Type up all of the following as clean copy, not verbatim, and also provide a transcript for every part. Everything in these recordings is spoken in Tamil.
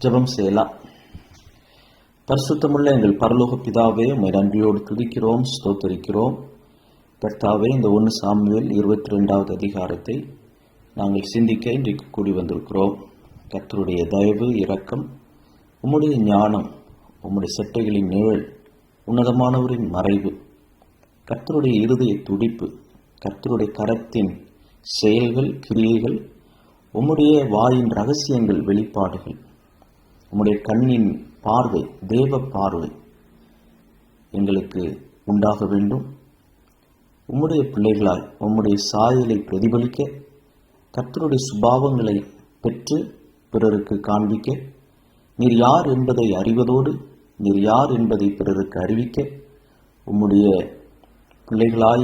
ஜெபம் செய்யலாம். பரிசுத்தமுள்ள எங்கள் பரலோக பிதாவே, உம்மை நன்றியோடு துதிக்கிறோம், ஸ்தோத்தரிக்கிறோம். கர்த்தாவே, இந்த 1 சாமுவேல் 22வது அதிகாரத்தை நாங்கள் சிந்திக்க இன்றைக்கு கூடி வந்திருக்கிறோம். கர்த்தருடைய தயவு, இரக்கம், உம்முடைய ஞானம், உம்முடைய செட்டைகளின் நிழல், உன்னதமானவரின் மறைவு, கர்த்தருடைய இருதய துடிப்பு, கர்த்தருடைய கரத்தின் செயல்கள், கிரியைகள், உம்முடைய வாயின் ரகசியங்கள், வெளிப்பாடுகள், உம்முடைய கண்ணின் பார்வை, தேவ பார்வை எங்களுக்கு உண்டாக வேண்டும். உம்முடைய பிள்ளைகளாய் உம்முடைய சாயலை பிரதிபலிக்க, கர்த்தருடைய சுபாவங்களை பெற்று பிறருக்கு காண்பிக்க, நீர் யார் என்பதை அறிவதோடு நீர் யார் என்பதை பிறருக்கு அறிவிக்க, உம்முடைய பிள்ளைகளாய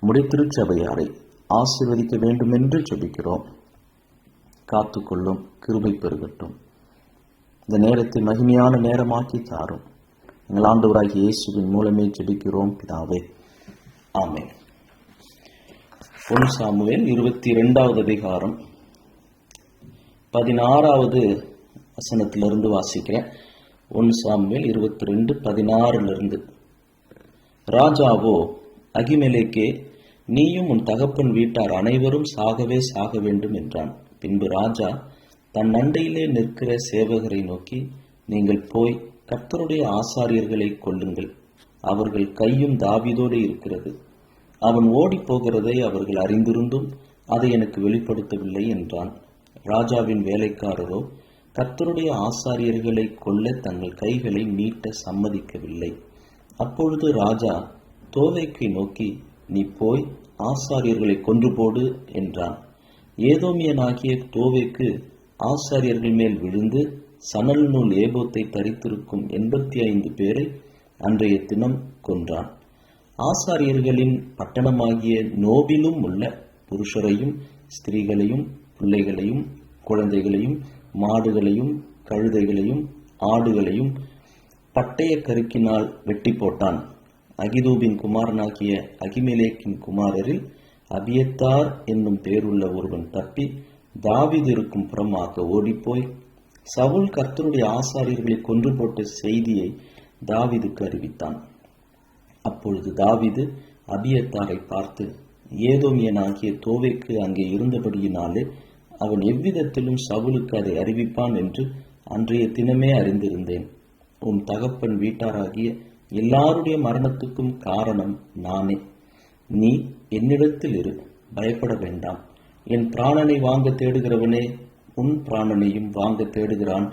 உம்முடைய திருச்சபையாரை ஆசீர்வதிக்க வேண்டும் என்று ஜெபிக்கிறோம். காத்துக்கொள்ளும், கிருபை பெருகட்டும். இந்த நேரத்தை மகிமையான நேரமாக்கி தாரும். எங்கள் ஆண்டவராகிய இயேசுவின் மூலமே ஜெபிக்கிறோம் பிதாவே, ஆமென். 1 சாமுவேல் 22வது அதிகாரம் 16வது வசனத்திலிருந்து வாசிக்கிறேன். 1 சாமுவேல் 22:16 ராஜாவோ, அகிமெலேக்கே, நீயும் உன் தகப்பன் வீட்டார் அனைவரும் சாகவே சாக வேண்டும் என்றான். பின்பு ராஜா தன் அண்டையிலே நிற்கிற சேவகரை நோக்கி, நீங்கள் போய் கர்த்தருடைய ஆசாரியர்களை கொல்லுங்கள், அவர்கள் கையும் தாவீதோடு இருக்கிறது. அவன் ஓடி போகிறதை அவர்கள் அறிந்திருந்தும் அதை எனக்கு வெளிப்படுத்தவில்லை என்றான். ராஜாவின் வேலைக்காரரோ கர்த்தருடைய ஆசாரியர்களை கொல்ல தங்கள் கைகளை நீட்ட சம்மதிக்கவில்லை. அப்பொழுது ராஜா தோவேக்கை நோக்கி, நீ போய் ஆசாரியர்களை கொன்று போடு என்றான். ஏதோமியனாகிய தோவேக்கு ஆசாரியர்கள் மேல் விழுந்து சணல் நூல் ஏபோத்தை தரித்திருக்கும் 85 பேரை அன்றைய தினம் கொன்றான். ஆசாரியர்களின் பட்டணமாகிய நோபிலும் உள்ள புருஷரையும் ஸ்திரீகளையும் பிள்ளைகளையும் குழந்தைகளையும் மாடுகளையும் கழுதைகளையும் ஆடுகளையும் பட்டய கருக்கினால் வெட்டி போட்டான். அகிதூபின் குமாரனாகிய அகிமெலேக்கின் குமாரரில் அபியத்தார் என்னும் பேருள்ள ஒருவன் தப்பி தாவீது இருக்கும் புறமாக ஓடிப்போய் சவுல் கர்த்தருடைய ஆசாரியர்களை கொன்று போட்ட செய்தியை தாவீதுக்கு அறிவித்தான். அப்பொழுது தாவீது அபியத்தாரை பார்த்து, ஏதோமியனாகிய தோவேக்கு அங்கே இருந்தபடியினாலே அவன் எவ்விதத்திலும் சவுலுக்கு அதை அறிவிப்பான் என்று அன்றைய தினமே அறிந்திருந்தேன். உன் தகப்பன் வீட்டாராகிய எல்லாருடைய மரணத்துக்கும் காரணம் நானே. நீ என்னிடத்தில் இரு, பயப்பட வேண்டாம். என் பிராணனை வாங்க தேடுகிறவனே உன் பிராணனையும் வாங்க தேடுகிறான்.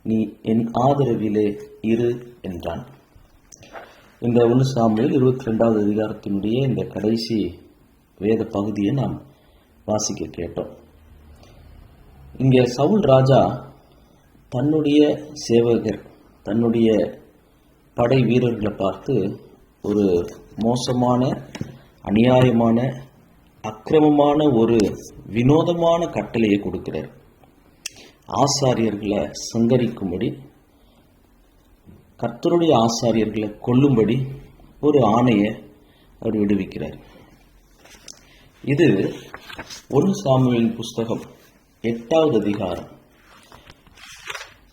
நீ என் ஆதரவிலே இரு என்றான். இந்த 1 சாமுவேல் 22வது அதிகாரத்தினுடைய இந்த கடைசி வேத பகுதியை நாம் வாசிக்க கேட்டோம். இங்கே சவுல் ராஜா தன்னுடைய சேவகர், தன்னுடைய படை வீரர்களை பார்த்து ஒரு மோசமான, அநியாயமான, அக்கிரமமான, ஒரு வினோதமான கட்டளையை கொடுக்கிறார். ஆசாரியர்களை சங்கரிக்கும்படி, கர்த்தருடைய ஆசாரியர்களை கொல்லும்படி ஒரு ஆணையை அவர் விடுவிக்கிறார். இது 1 சாமுவேல் புஸ்தகம் 8வது அதிகாரம்.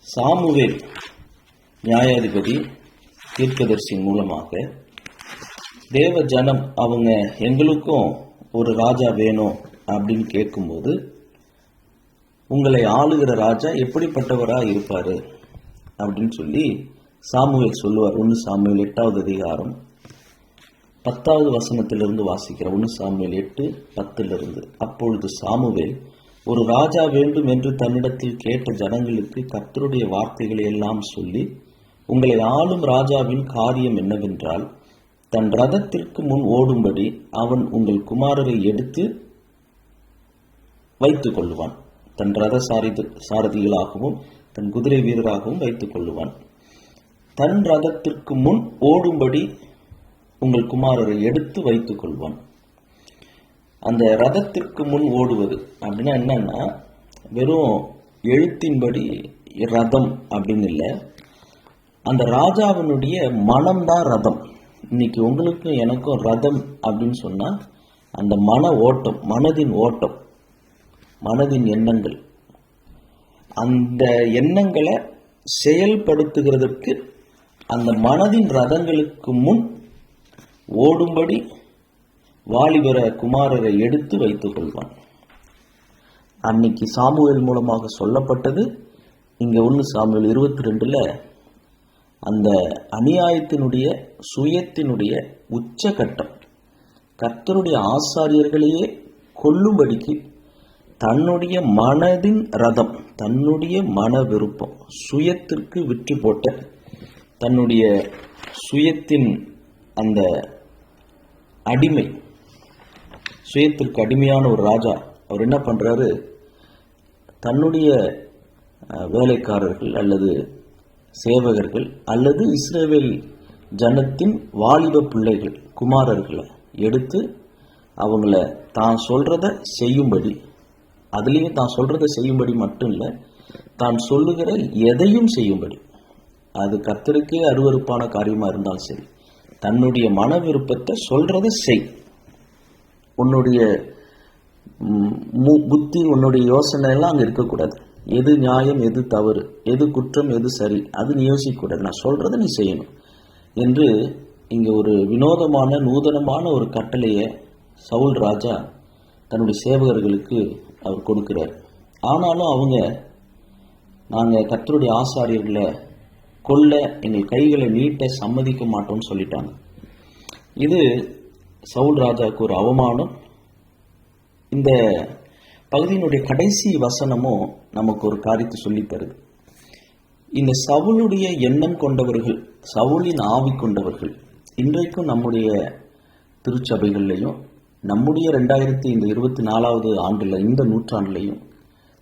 சாமுவேல் நியாயாதிபதி தீர்க்கதரிசியின் மூலமாக தேவ ஜனம் அவங்க எங்களுக்கும் ஒரு ராஜா வேணும் அப்படின்னு கேட்கும்போது, உங்களை ஆளுகிற ராஜா எப்படிப்பட்டவரா இருப்பாரு அப்படின்னு சொல்லி சாமுவேல் சொல்லுவார். 1 சாமுவேல் 8வது அதிகாரம் 10வது வசனத்திலிருந்து வாசிக்கிற 1 சாமுவேல் 8:10. அப்பொழுது சாமுவேல் ஒரு ராஜா வேண்டும் என்று தன்னிடத்தில் கேட்ட ஜனங்களுக்கு கர்த்தருடைய வார்த்தைகளை எல்லாம் சொல்லி, உங்களை ஆளும் ராஜாவின் காரியம் என்னவென்றால், தன் ரதத்திற்கு முன் ஓடும்படி அவன் உங்கள் குமாரரை எடுத்து வைத்துக் கொள்ளுவான். தன் ரத சாரதிகளாகவும் தன் குதிரை வீரராகவும் வைத்துக் கொள்ளுவான். தன் ரதத்திற்கு முன் ஓடும்படி உங்கள் குமாரரை எடுத்து வைத்துக் கொள்வான். அந்த ரதத்திற்கு முன் ஓடுவது அப்படின்னா என்னன்னா, வெறும் எழுத்தின்படி ரதம் அப்படின்னு இல்லை, அந்த ராஜாவினுடைய மனம்தான் ரதம். இன்னைக்கு உங்களுக்கும் எனக்கும் ரதம் அப்படின்னு சொன்னா அந்த மன ஓட்டம், மனதின் ஓட்டம், மனதின் எண்ணங்கள், அந்த எண்ணங்களை செயல்படுத்துகிறதற்கு அந்த மனதின் ரதங்களுக்கு முன் ஓடும்படி வாலிபர குமாரரை எடுத்து வைத்துக் கொள்வான். அன்னைக்கு சாமுவேல் மூலமாக சொல்லப்பட்டது இங்க 1 சாமுவேல் 22 அந்த அநியாயத்தினுடைய சுயத்தினுடைய உச்சகட்டம். கர்த்தருடைய ஆசாரியர்களையே கொல்லும்படிக்கு தன்னுடைய மனதின் ரதம், தன்னுடைய மன விருப்பம், சுயத்திற்கு விற்று போட்ட தன்னுடைய சுயத்தின் அந்த அடிமை, சுயத்திற்கு அடிமையான ஒரு ராஜா, அவர் என்ன பண்றாரு, தன்னுடைய வேலைக்காரர்கள் அல்லது சேவகர்கள் அல்லது இஸ்ரவேல் ஜனத்தின் வாலிப பிள்ளைகள் குமாரர்களை எடுத்து அவங்கள தான் சொல்றத செய்யும்படி, அதுலேயும் தான் சொல்றதை செய்யும்படி மட்டும் இல்லை, தான் சொல்லுகிற எதையும் செய்யும்படி, அது கர்த்தருக்கே அருவருப்பான காரியமா இருந்தாலும் சரி, தன்னுடைய மன விருப்பத்தை சொல்றதை செய். உன்னுடைய புத்தி, உன்னுடைய யோசனை எல்லாம் அங்கே இருக்கக்கூடாது. எது நியாயம், எது தவறு, எது குற்றம், எது சரி, அது நீ யோசிக்கக்கூடாது. நான் சொல்றதை நீ செய்யணும் என்று இங்கே ஒரு வினோதமான நூதனமான ஒரு கட்டளையை சவுல் ராஜா தன்னுடைய சேவகர்களுக்கு அவர் கொடுக்கிறார். ஆனாலும் அவங்க, நாங்கள் கர்த்தருடைய ஆசாரியர்களை கொல்ல எங்கள் கைகளை நீட்ட சம்மதிக்க மாட்டோம்னு சொல்லிட்டாங்க. இது சவுல் ராஜாவுக்கு ஒரு அவமானம். இந்த பகுதியினுடைய கடைசி வசனமும் நமக்கு ஒரு காரியத்தை சொல்லித் தருது. இந்த சவுளுடைய எண்ணம் கொண்டவர்கள், சவுலின் ஆவி கொண்டவர்கள் இன்றைக்கும் நம்முடைய திருச்சபைகள்லையும் நம்முடைய 2024 ஆண்டுல, இந்த நூற்றாண்டுலையும்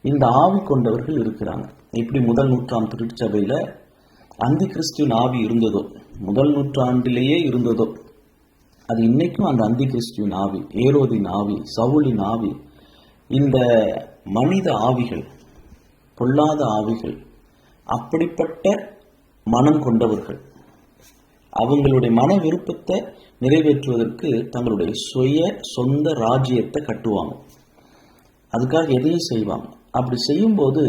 இந்த ஆவி கொண்டவர்கள் இருக்கிறாங்க. இப்படி முதல் நூற்றாண்டு திருச்சபையில அந்தி கிறிஸ்துவின் ஆவி இருந்ததோ, முதல் நூற்றாண்டிலேயே இருந்ததோ, அது இன்னைக்கும் அந்த அந்தி கிறிஸ்துவின் ஆவி, ஏரோதின் ஆவி, சவுலின் ஆவி, இந்த மனித ஆவிகள், பொல்லாத ஆவிகள், அப்படிப்பட்ட மனம் கொண்டவர்கள் அவங்களுடைய மன விருப்பத்தை நிறைவேற்றுவதற்கு தங்களுடைய சொந்த ராஜ்யத்தை கட்டுவாங்க. அதுக்காக எதையும் செய்வாங்க. அப்படி செய்யும்போது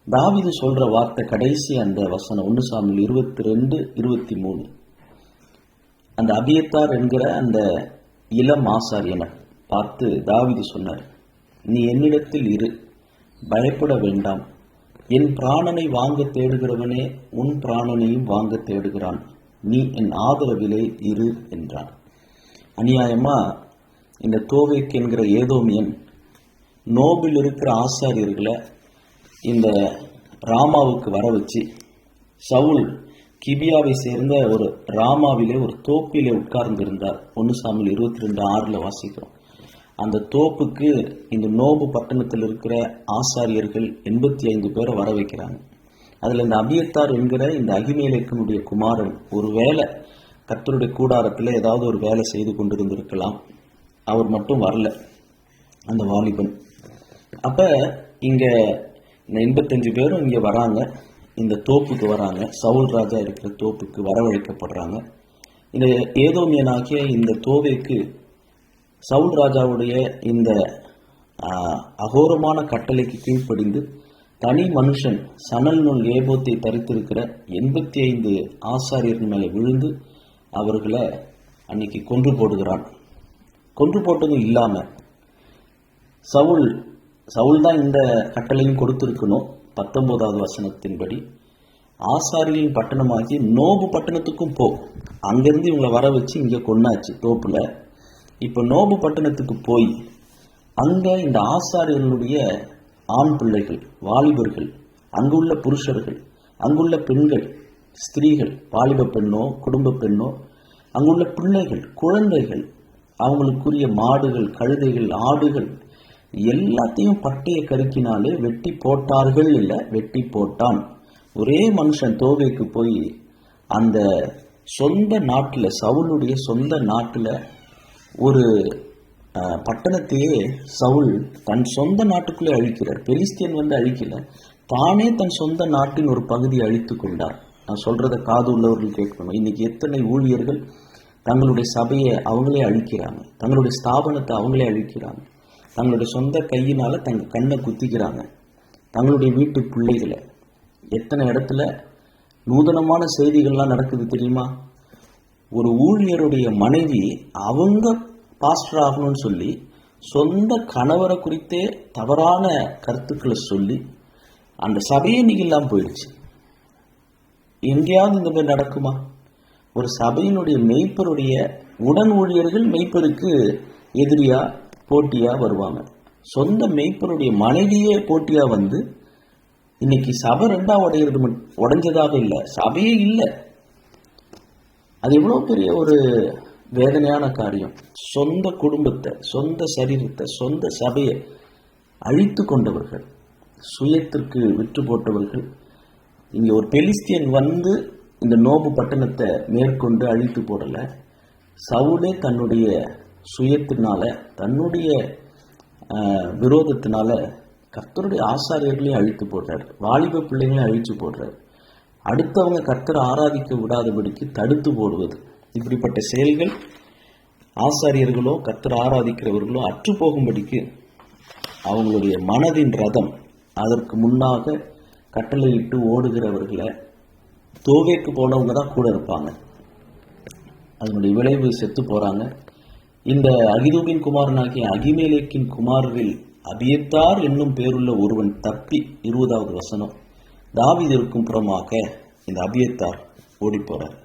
தாவீது சொல்ற வார்த்தை, கடைசி அந்த வசனம் 1 சாமுவேல் 22:23, அந்த அபியத்தார் என்கிற அந்த இளம் ஆசாரியனை பார்த்து தாவீது சொன்னார், நீ என்னிடத்தில் இரு, பயப்பட வேண்டாம், என் பிராணனை வாங்க தேடுகிறவனே உன் பிராணனையும் வாங்க தேடுகிறான், நீ என் ஆதரவிலே இரு என்றான். அநியாயமா இந்த தோவேக் என்கிற ஏதோமியன் நோபில் இருக்கிற ஆசாரியர்களை இந்த ராமாவுக்கு வர வச்சு, சவுல் கிபியாவை சேர்ந்த ஒரு ராமாவிலே ஒரு தோப்பிலே உட்கார்ந்திருந்தார். 1 சாமுவேல் 22:6 வாசிக்கிறோம். அந்த தோப்புக்கு இந்த நோபு பட்டணத்தில் இருக்கிற ஆசாரியர்கள் 85 பேரை வர வைக்கிறாங்க. அதில் இந்த அபியத்தார் என்கிற இந்த அகிமேலேக்கனுடைய குமாரன் ஒரு வேலை கர்த்தருடைய கூடாரத்தில் ஏதாவது ஒரு வேலை செய்து கொண்டிருந்திருக்கலாம். அவர் மட்டும் வரல, அந்த வாலிபன். அப்ப இங்க இந்த 85 பேரும் இங்க வராங்க, இந்த தோப்புக்கு வராங்க, சவுல் ராஜா இருக்கிற தோப்புக்கு வரவழைக்கப்படுறாங்க. இந்த ஏதோமியனாகிய இந்த தோவேக்கு சவுல் ராஜாவுடைய இந்த அகோரமான கட்டளைக்கு கீழ்ப்படிந்து தனி மனுஷன் சணல் நூல் ஏபோத்தை தரித்திருக்கிற 85 ஆசாரியர்கள் மேலே விழுந்து அவர்களை அன்னைக்கு கொன்று போடுகிறான். கொன்று போட்டதும் இல்லாம சவுல் தான் இந்த கட்டளையும் கொடுத்திருக்கணும். 19வது வசனத்தின்படி ஆசாரியின் பட்டணமாகி நோபு பட்டணத்துக்கும் போ, அங்கிருந்து இவங்களை வர வச்சு இங்க கொன்னாச்சு தோப்புல. இப்ப நோபு பட்டணத்துக்கு போய் அங்க இந்த ஆசாரியர்களுடைய ஆண் பிள்ளைகள், வாலிபர்கள், அங்குள்ள புருஷர்கள், அங்குள்ள பெண்கள், ஸ்திரீகள், வாலிப பெண்ணோ குடும்ப பெண்ணோ, அங்குள்ள பிள்ளைகள், குழந்தைகள், அவங்களுக்குரிய மாடுகள், கழுதைகள், ஆடுகள் எல்லாத்தையும் பட்டைய கருக்கினாலே வெட்டி போட்டார்கள். இல்லை, வெட்டி போட்டான். ஒரே மனுஷன் தோவேக்கு போய் அந்த சொந்த நாட்டில், சவுளுடைய சொந்த நாட்டில் ஒரு பட்டணத்தையே சவுல் தன் சொந்த நாட்டுக்குள்ளே அழிக்கிறார். பெலிஸ்தியன் வந்து அழிக்கல, தானே தன் சொந்த நாட்டின் ஒரு பகுதியை அழித்து கொண்டார். நான் சொல்றத காது உள்ளவர்கள் கேட்கணும். இன்னைக்கு எத்தனை ஊழியர்கள் தங்களுடைய சபையை அவங்களே அழிக்கிறாங்க, தங்களுடைய ஸ்தாபனத்தை அவங்களே அழிக்கிறாங்க, தங்களுடைய சொந்த கையினால தங்க கண்ணை குத்திக்கிறாங்க, தங்களுடைய வீட்டு பிள்ளைகளை. எத்தனை இடத்துல நூதனமான செய்திகள்லாம் நடக்குது தெரியுமா? ஒரு ஊழியருடைய மனைவி அவங்க பாஸ்டர் ஆகணும்னு சொல்லி சொந்த கணவரை குறித்தே தவறான கருத்துக்களை சொல்லி அந்த சபையே நீங்கெல்லாம் போயிடுச்சு. எங்கேயாவது இந்த மாதிரி நடக்குமா? ஒரு சபையினுடைய மெய்ப்பருடைய உடன் ஊழியர்கள் மெய்ப்பருக்கு எதிரியா போட்டியா வருவாங்க. சொந்த மெய்ப்பருடைய மனைவியே போட்டியா வந்து இன்னைக்கு சபை ரெண்டா உடைஞ்சதாக இல்லை, சபையே இல்லை. அது எவ்வளவு பெரிய ஒரு வேதனையான காரியம். சொந்த குடும்பத்தை, சொந்த சரீரத்தை, சொந்த சபையை அழித்து கொண்டவர்கள், சுயத்திற்கு விற்று போட்டவர்கள். இங்க ஒரு பெலிஸ்தியன் வந்து இந்த நோபு பட்டணத்தை மேற்கொண்டு அழித்து போடல. சவுலே தன்னுடைய சுயத்தினால, தன்னுடைய விரோதத்தினால கர்த்தருடைய ஆசாரியர்களையும் அழித்து போடுறார், வாலிப பிள்ளைங்களையும் அழித்து போடுறார். அடுத்தவங்க கர்த்தரை ஆராதிக்க விடாதபடிக்கு தடுத்து போடுவது, இப்படிப்பட்ட செயல்கள் ஆசாரியர்களோ கர்த்தரை ஆராதிக்கிறவர்களோ அற்று போகும்படிக்கு அவங்களுடைய மனதின் ரதம் அதற்கு முன்னாக கட்டளையிட்டு ஓடுகிறவர்களை, தோவேக்கு போனவங்க தான் கூட இருப்பாங்க. அதனுடைய விளைவு செத்து போறாங்க. இந்த அகிதூபின் குமாரனாகிய அகிமேலேக்கின் குமாரரில் அபியத்தார் என்னும் பேருள்ள ஒருவன் தப்பி, 20வது வசனம், தாவீதிற்கும் புறமாக இந்த அபியத்தார் ஓடி போறார்.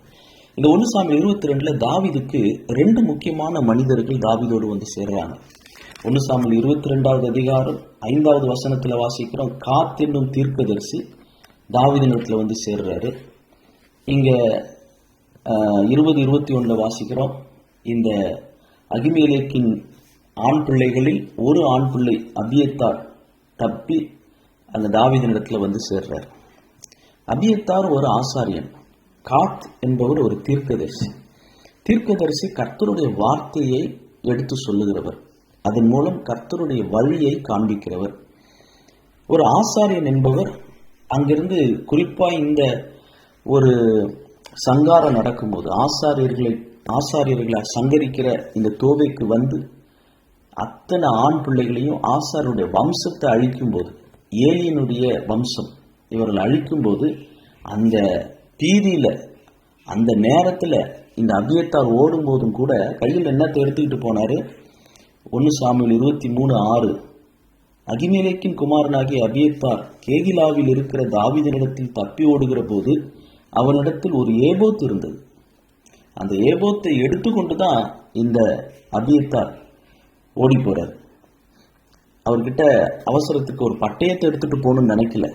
இந்த 1 சாமுவேல் 22 தாவீதுக்கு 2 முக்கியமான மனிதர்கள் தாவீதோடு வந்து சேர்றாங்க. 1 சாமுவேல் 22வது அதிகாரம் 5வது வசனத்துல வாசிக்கிறோம், காத் என்னும் தீர்க்கதரிசி தாவீதினிடத்துல வந்து சேர்றாரு. இங்க 20-21 வாசிக்கிறோம், இந்த அகிமேலேக்கின் ஆண் பிள்ளைகளில் ஒரு ஆண் பிள்ளை அபியத்தார் தப்பி அந்த தாவீதினிடத்துல வந்து சேர்றார். அபியத்தார் ஒரு ஆசாரியன், காத் என்பவர் ஒரு தீர்க்கதரிசி. தீர்க்கதரிசி கர்த்தருடைய வார்த்தையை எடுத்து சொல்லுகிறவர், அதன் மூலம் கர்த்தருடைய வழியை காண்பிக்கிறவர். ஒரு ஆசாரியன் என்பவர் அங்கிருந்து குறிப்பா இந்த ஒரு சங்காரம் நடக்கும்போது ஆசாரியர்களை சங்கரிக்கிற இந்த தோவைக்கு வந்து அத்தனை ஆண் பிள்ளைகளையும் ஆசாரியருடைய வம்சத்தை அழிக்கும் போது, ஏலியனுடைய வம்சம் இவர்கள் அழிக்கும் போது, அந்த பீதியில அந்த நேரத்துல இந்த அபியத்தார் ஓடும் போதும் கூட கையில் என்னத்தை எடுத்துக்கிட்டு போனாரு? 1 சாமுவேல் 23:6, அகிமேலேக்கின் குமாரனாகிய அபியத்தார் கேகிலாவில் இருக்கிற தாவீதினிடத்தில் தப்பி ஓடுகிற போது அவனிடத்தில் ஒரு ஏபோத் இருந்தது. அந்த ஏபோத்தை எடுத்துக்கொண்டுதான் இந்த அபியத்தார் ஓடி போறார். அவர்கிட்ட அவசரத்துக்கு ஒரு பட்டயத்தை எடுத்துட்டு போகணும்னு நினைக்கல.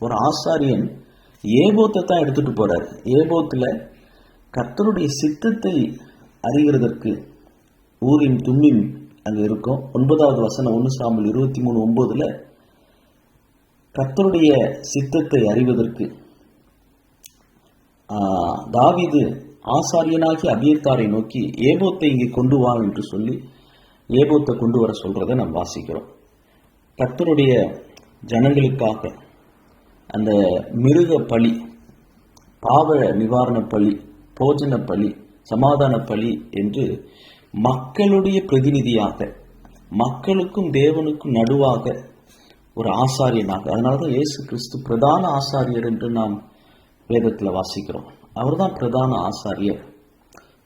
ஒரு ஆசாரியன் ஏபோத்தை தான் எடுத்துட்டு போறார். ஏபோத்துல கர்த்தருடைய சித்தத்தை அறிகிறதற்கு ஊரின் தும்மின் அங்க இருக்கும். 9வது வசனம் 1 சாமுவேல் 23:9 கர்த்தருடைய சித்தத்தை அறிவதற்கு தாவீது ஆசாரியனாகி அபியத்தாரை நோக்கி ஏபோத்தை இங்கே கொண்டு வா என்று சொல்லி ஏபோத்தை கொண்டு வர சொல்றதை நாம் வாசிக்கிறோம். கர்த்தருடைய ஜனங்களுக்காக அந்த மிருக பலி, பாவ நிவாரண பலி, போஜன பலி, சமாதான பலி என்று மக்களுடைய பிரதிநிதியாக, மக்களுக்கும் தேவனுக்கும் நடுவாக ஒரு ஆசாரியனாக, அதனாலதான் இயேசு கிறிஸ்து பிரதான ஆசாரியர் என்று நாம் வேதத்துல வாசிக்கிறோம். அவர்தான் பிரதான ஆசாரியர்.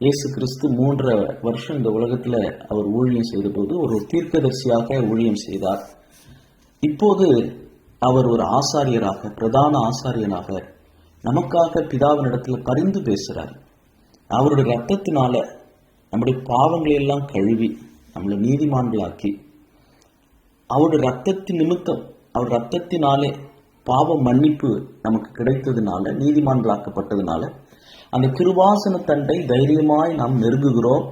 இயேசு கிறிஸ்து 3 வருஷம் இந்த உலகத்துல அவர் ஊழியம் செய்த போது ஒரு தீர்க்கதரிசியாக ஊழியம் செய்தார். இப்போது அவர் ஒரு ஆசாரியராக, பிரதான ஆசாரியனாக நமக்காக பிதாவினிடத்துல பரிந்து பேசுறார். அவருடைய ரத்தத்தினால நம்முடைய பாவங்களை எல்லாம் கழுவி நம்மளை நீதிமான்களாக்கி, அவருடைய ரத்தத்தின் நிமித்தம், அவர் ரத்தத்தினாலே பாவ மன்னிப்பு நமக்கு கிடைத்ததுனால, நீதிமான்களாக்கப்பட்டதுனால அந்த கிருபாசனத்தண்டை தைரியமாய் நாம் நெருங்குகிறோம்.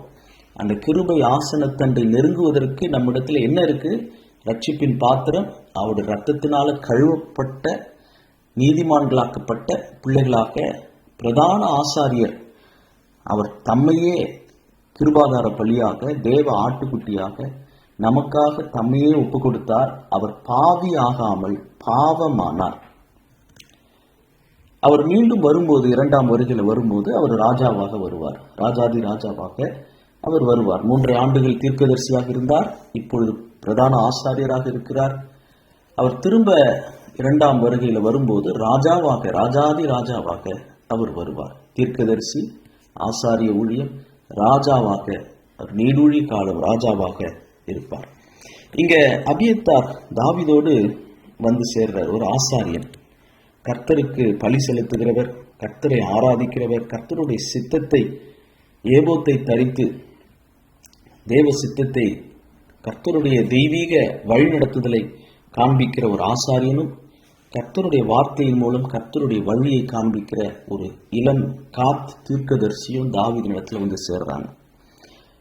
அந்த கிருபை ஆசனத்தண்டை நெருங்குவதற்கு நம்மிடத்துல என்ன இருக்கு? ரட்சிப்பின் பாத்திரம், அவருடைய ரத்தத்தினால கழுவப்பட்ட நீதிமான்களாக்கப்பட்ட பிள்ளைகளாக பிரதான ஆசாரியர் அவர் தம்மையே கிருபாதார பலியாக, தேவ ஆட்டுக்குட்டியாக நமக்காக தம்மையே ஒப்பு கொடுத்தார். அவர் பாவி ஆகாமல் பாவமானார். அவர் மீண்டும் வரும்போது, 2ஆம் வருகையில் வரும்போது அவர் ராஜாவாக வருவார். ராஜாதி ராஜாவாக அவர் வருவார். 3 ஆண்டுகள் தீர்க்கதரிசியாக இருந்தார். இப்பொழுது பிரதான ஆசாரியராக இருக்கிறார். அவர் திரும்ப இரண்டாம் வருகையில் வரும்போது ராஜாவாக, ராஜாதி ராஜாவாக அவர் வருவார். தீர்க்கதரிசி, ஆசாரிய ஊழியம், ராஜாவாக, நீடூழி காலம் ராஜாவாக இருப்பார். இங்க அபியத்தார் தாவீதோடு வந்து சேர்றார். ஒரு ஆசாரியன், கர்த்தருக்கு பலி செலுத்துகிறவர், கர்த்தரை ஆராதிக்கிறவர், கர்த்தருடைய சித்தத்தை, ஏபோத்தை தரித்து தேவ சித்தத்தை, கர்த்தருடைய தெய்வீக வழிநடத்துதலை காண்பிக்கிற ஒரு ஆசாரியனும், கர்த்தருடைய வார்த்தையின் மூலம் கர்த்தருடைய வழியை காண்பிக்கிற ஒரு இளம் காத் தீர்க்கதரிசியும் தாவீதினிடத்துல வந்து சேர்றாங்க.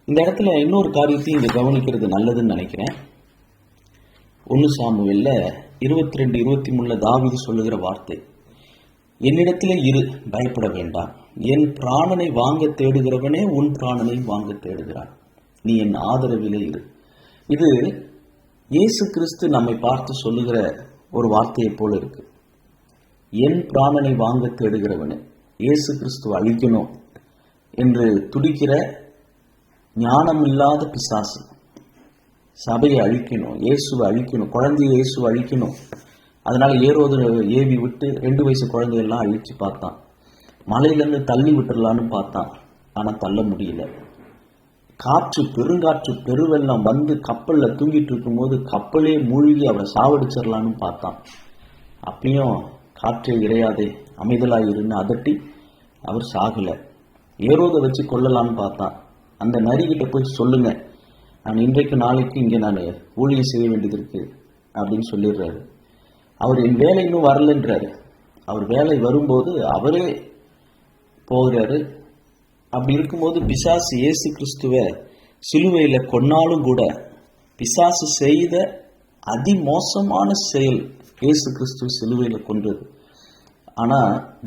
இந்த இடத்துல இன்னொரு காரியத்தையும் இங்க கவனிக்கிறது நல்லதுன்னு நினைக்கிறேன். 1 சாமுவேல்ல 22-23 தாவீது சொல்லுகிற வார்த்தை, என்னிடத்திலே இரு, பயப்பட வேண்டாம். என் பிராணனை வாங்க தேடுகிறவனே உன் பிராணனை வாங்க தேடுகிறான். நீ என் ஆதரவிலே இரு. இது இயேசு கிறிஸ்து நம்மை பார்த்து சொல்லுகிற ஒரு வார்த்தையை போல இருக்கு. என் பிராணனை வாங்க தேடுகிறவனே, இயேசு கிறிஸ்துவ அழிக்கணும் என்று துடிக்கிற ஞானமில்லாத பிசாசு, சபையை அழிக்கணும், இயேசுவை அழிக்கணும், குழந்தைய இயேசுவை அழிக்கணும். அதனால ஏரோது ஏவி விட்டு 2 வயசு குழந்தையெல்லாம் அழிச்சு பார்த்தான். மலையிலேருந்து தள்ளி விட்டுடலான்னு பார்த்தான், ஆனா தள்ள முடியல. காற்று, பெருங்காற்று, பெருவெல்லாம் வந்து கப்பல்ல தூங்கிட்டு இருக்கும்போது கப்பலே மூழ்கி அவரை சாவடிச்சிடலான்னு பார்த்தான். அப்பயும் காற்றே இறையாதே, அமைதலாயிருன்னு அதட்டி அவர் சாகல. ஏரோதை வச்சு கொள்ளலான்னு பார்த்தான். அந்த நரிகிட்ட போய் சொல்லுங்க, நான் இன்றைக்கு நாளைக்கு இங்கே நான் ஊழியம் செய்ய வேண்டியது இருக்கு அப்படின்னு சொல்லிடுறாரு. அவர் என் வேலை இன்னும் வரலன்றாரு. அவர் வேலை வரும்போது அவரே போகிறாரு. அப்படி இருக்கும்போது பிசாசு இயேசு கிறிஸ்துவ சிலுவையில கொன்னாலும் கூட பிசாசு செய்த அதிமோசமான செயல் இயேசு கிறிஸ்துவ சிலுவையில கொன்றது. ஆனா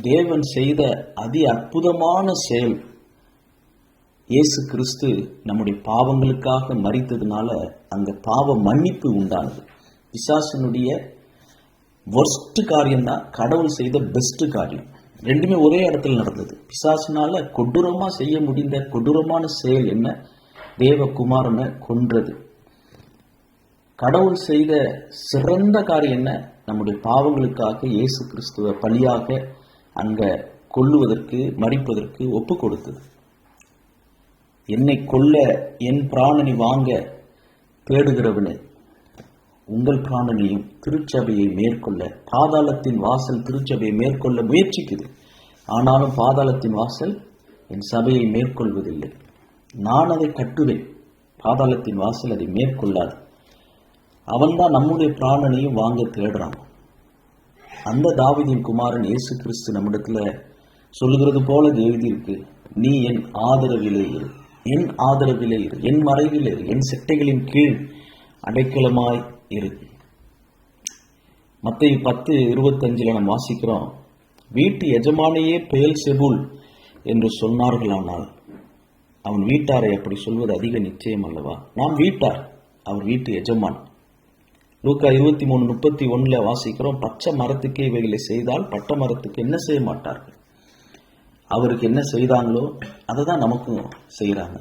தேவன் செய்த அதி அற்புதமான செயல், இயேசு கிறிஸ்து நம்முடைய பாவங்களுக்காக மரித்ததுனால அங்க பாவ மன்னிப்பு உண்டானது. பிசாசனுடைய வொர்ஸ்ட் காரியம் தான் கடவுள் செய்த பெஸ்ட் காரியம். ரெண்டுமே ஒரே இடத்துல நடந்தது. பிசாசுனால கொடூரமா செய்ய முடிந்த கொடூரமான செயல் என்ன? தேவகுமாரனை கொன்றது. கடவுள் செய்த சிறந்த காரியம் என்ன? நம்முடைய பாவங்களுக்காக இயேசு கிறிஸ்துவ பலியாக அங்க கொல்லுவதற்கு, மரிப்பதற்கு ஒப்பு கொடுத்தது. என்னை கொல்ல என் பிராணனை வாங்க தேடுகிறவனே, உங்கள் பிராணனையும் திருச்சபையை மேற்கொள்ள, பாதாளத்தின் வாசல் திருச்சபையை மேற்கொள்ள முயற்சிக்குது. ஆனாலும் பாதாளத்தின் வாசல் என் சபையை மேற்கொள்வதில்லை. நான் அதை கட்டுவேன், பாதாளத்தின் வாசல் அதை மேற்கொள்ளாது. அவன்தான் நம்முடைய பிராணனையும் வாங்க தேடுறான். அந்த தாவீதின் குமாரன் இயேசு கிறிஸ்து நம்மிடத்துல சொல்லுகிறது போல எழுதியிருக்கு, நீ என் ஆதரவிலே இரு, என் ஆதரவிலே இரு, என் மறைவிலே இரு, என் செட்டைகளின் கீழ் அடைக்கலமாய் இரு. மத்தேயு 10:25 நாம் வாசிக்கிறோம், வீட்டு எஜமானையே பெயல்செபூல் என்று சொன்னார்களானால் அவன் வீட்டாரை அப்படி சொல்வது அதிக நிச்சயம் அல்லவா? நாம் வீட்டார், அவர் வீட்டு எஜமான். லூக்கா 23:31 வாசிக்கிறோம், பச்சை மரத்துக்கே இவைகளை செய்தால் பட்ட மரத்துக்கு என்ன செய்ய மாட்டார்கள்? அவருக்கு என்ன செய்தாங்களோ அதை தான் நமக்கும் செய்யறாங்க.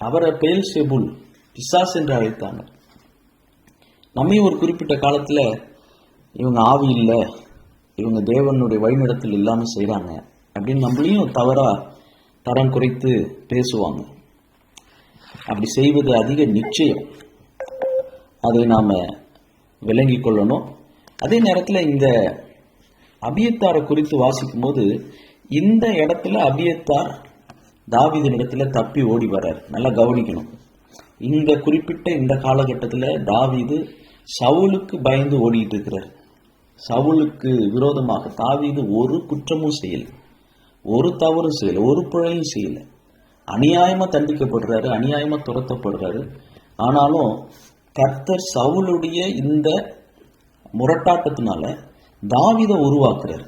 அவரை பெயல்செபூல், பிசாஸ் என்று அழைத்தாங்க. நம்மையும் ஒரு குறிப்பிட்ட காலத்துல இவங்க ஆவி இல்லை, இவங்க தேவனுடைய வழிநடத்தல் இல்லாம செய்யறாங்க அப்படின்னு நம்மளையும் தவறா தரம் குறைத்து பேசுவாங்க. அப்படி செய்வது அதிக நிச்சயம், அதை நாம விளங்கி கொள்ளணும். அதே நேரத்துல இந்த அபியத்தாரை குறித்து வாசிக்கும் போது இந்த இடத்துல அபியத்தார் தாவீதின் இடத்துல தப்பி ஓடி வர்றார். நல்லா கவனிக்கணும். இந்த குறிப்பிட்ட இந்த காலகட்டத்தில் தாவீது சவுலுக்கு பயந்து ஓடிட்டு இருக்கிறார். சவுலுக்கு விரோதமாக தாவீது ஒரு குற்றமும் செய்யல, ஒரு தவறும் செய்யல, ஒரு பிழையும் செய்யல. அநியாயமா தண்டிக்கப்படுறாரு, அநியாயமா துரத்தப்படுறாரு. ஆனாலும் கர்த்தர் சவுலுடைய இந்த முரட்டாட்டத்தினால தாவீதை உருவாக்குறார்.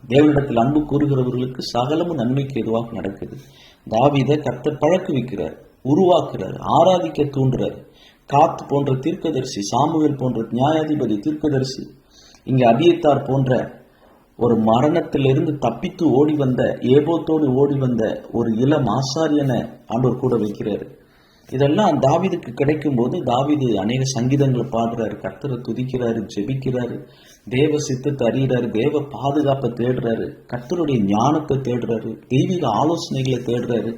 தேவனிடத்தில் அன்பு கூறுகிறவர்களுக்கு சகலமும் நன்மைக்கு எதுவாக நடக்குது. தாவீதை கர்த்தர் பழக்குவிக்கிறார், உருவாக்குறார், ஆராதிக்க தூண்டுறார். காத் போன்ற தீர்க்கதரிசி, சாமுவேல் போன்ற நியாயாதிபதி தீர்க்கதரிசி, இங்க அபியத்தார் போன்ற ஒரு மரணத்திலிருந்து தப்பித்து ஓடி வந்த, ஏபோத்தோடு ஓடி வந்த ஒரு இளம் ஆசாரியனை ஆண்டவர் கூட வைக்கிறாரு. இதெல்லாம் தாவீதுக்கு கிடைக்கும் போது தாவீது அநேக சங்கீதங்களை பாடுறாரு, கர்த்தரை துதிக்கிறாரு, ஜெபிக்கிறாரு, தேவ சித்தத்தை அறிகிறாரு, தேவ பாதுகாப்பை தேடுறாரு, கர்த்தருடைய ஞானத்தை தேடுறாரு, தெய்வீக ஆலோசனைகளை தேடுறாரு.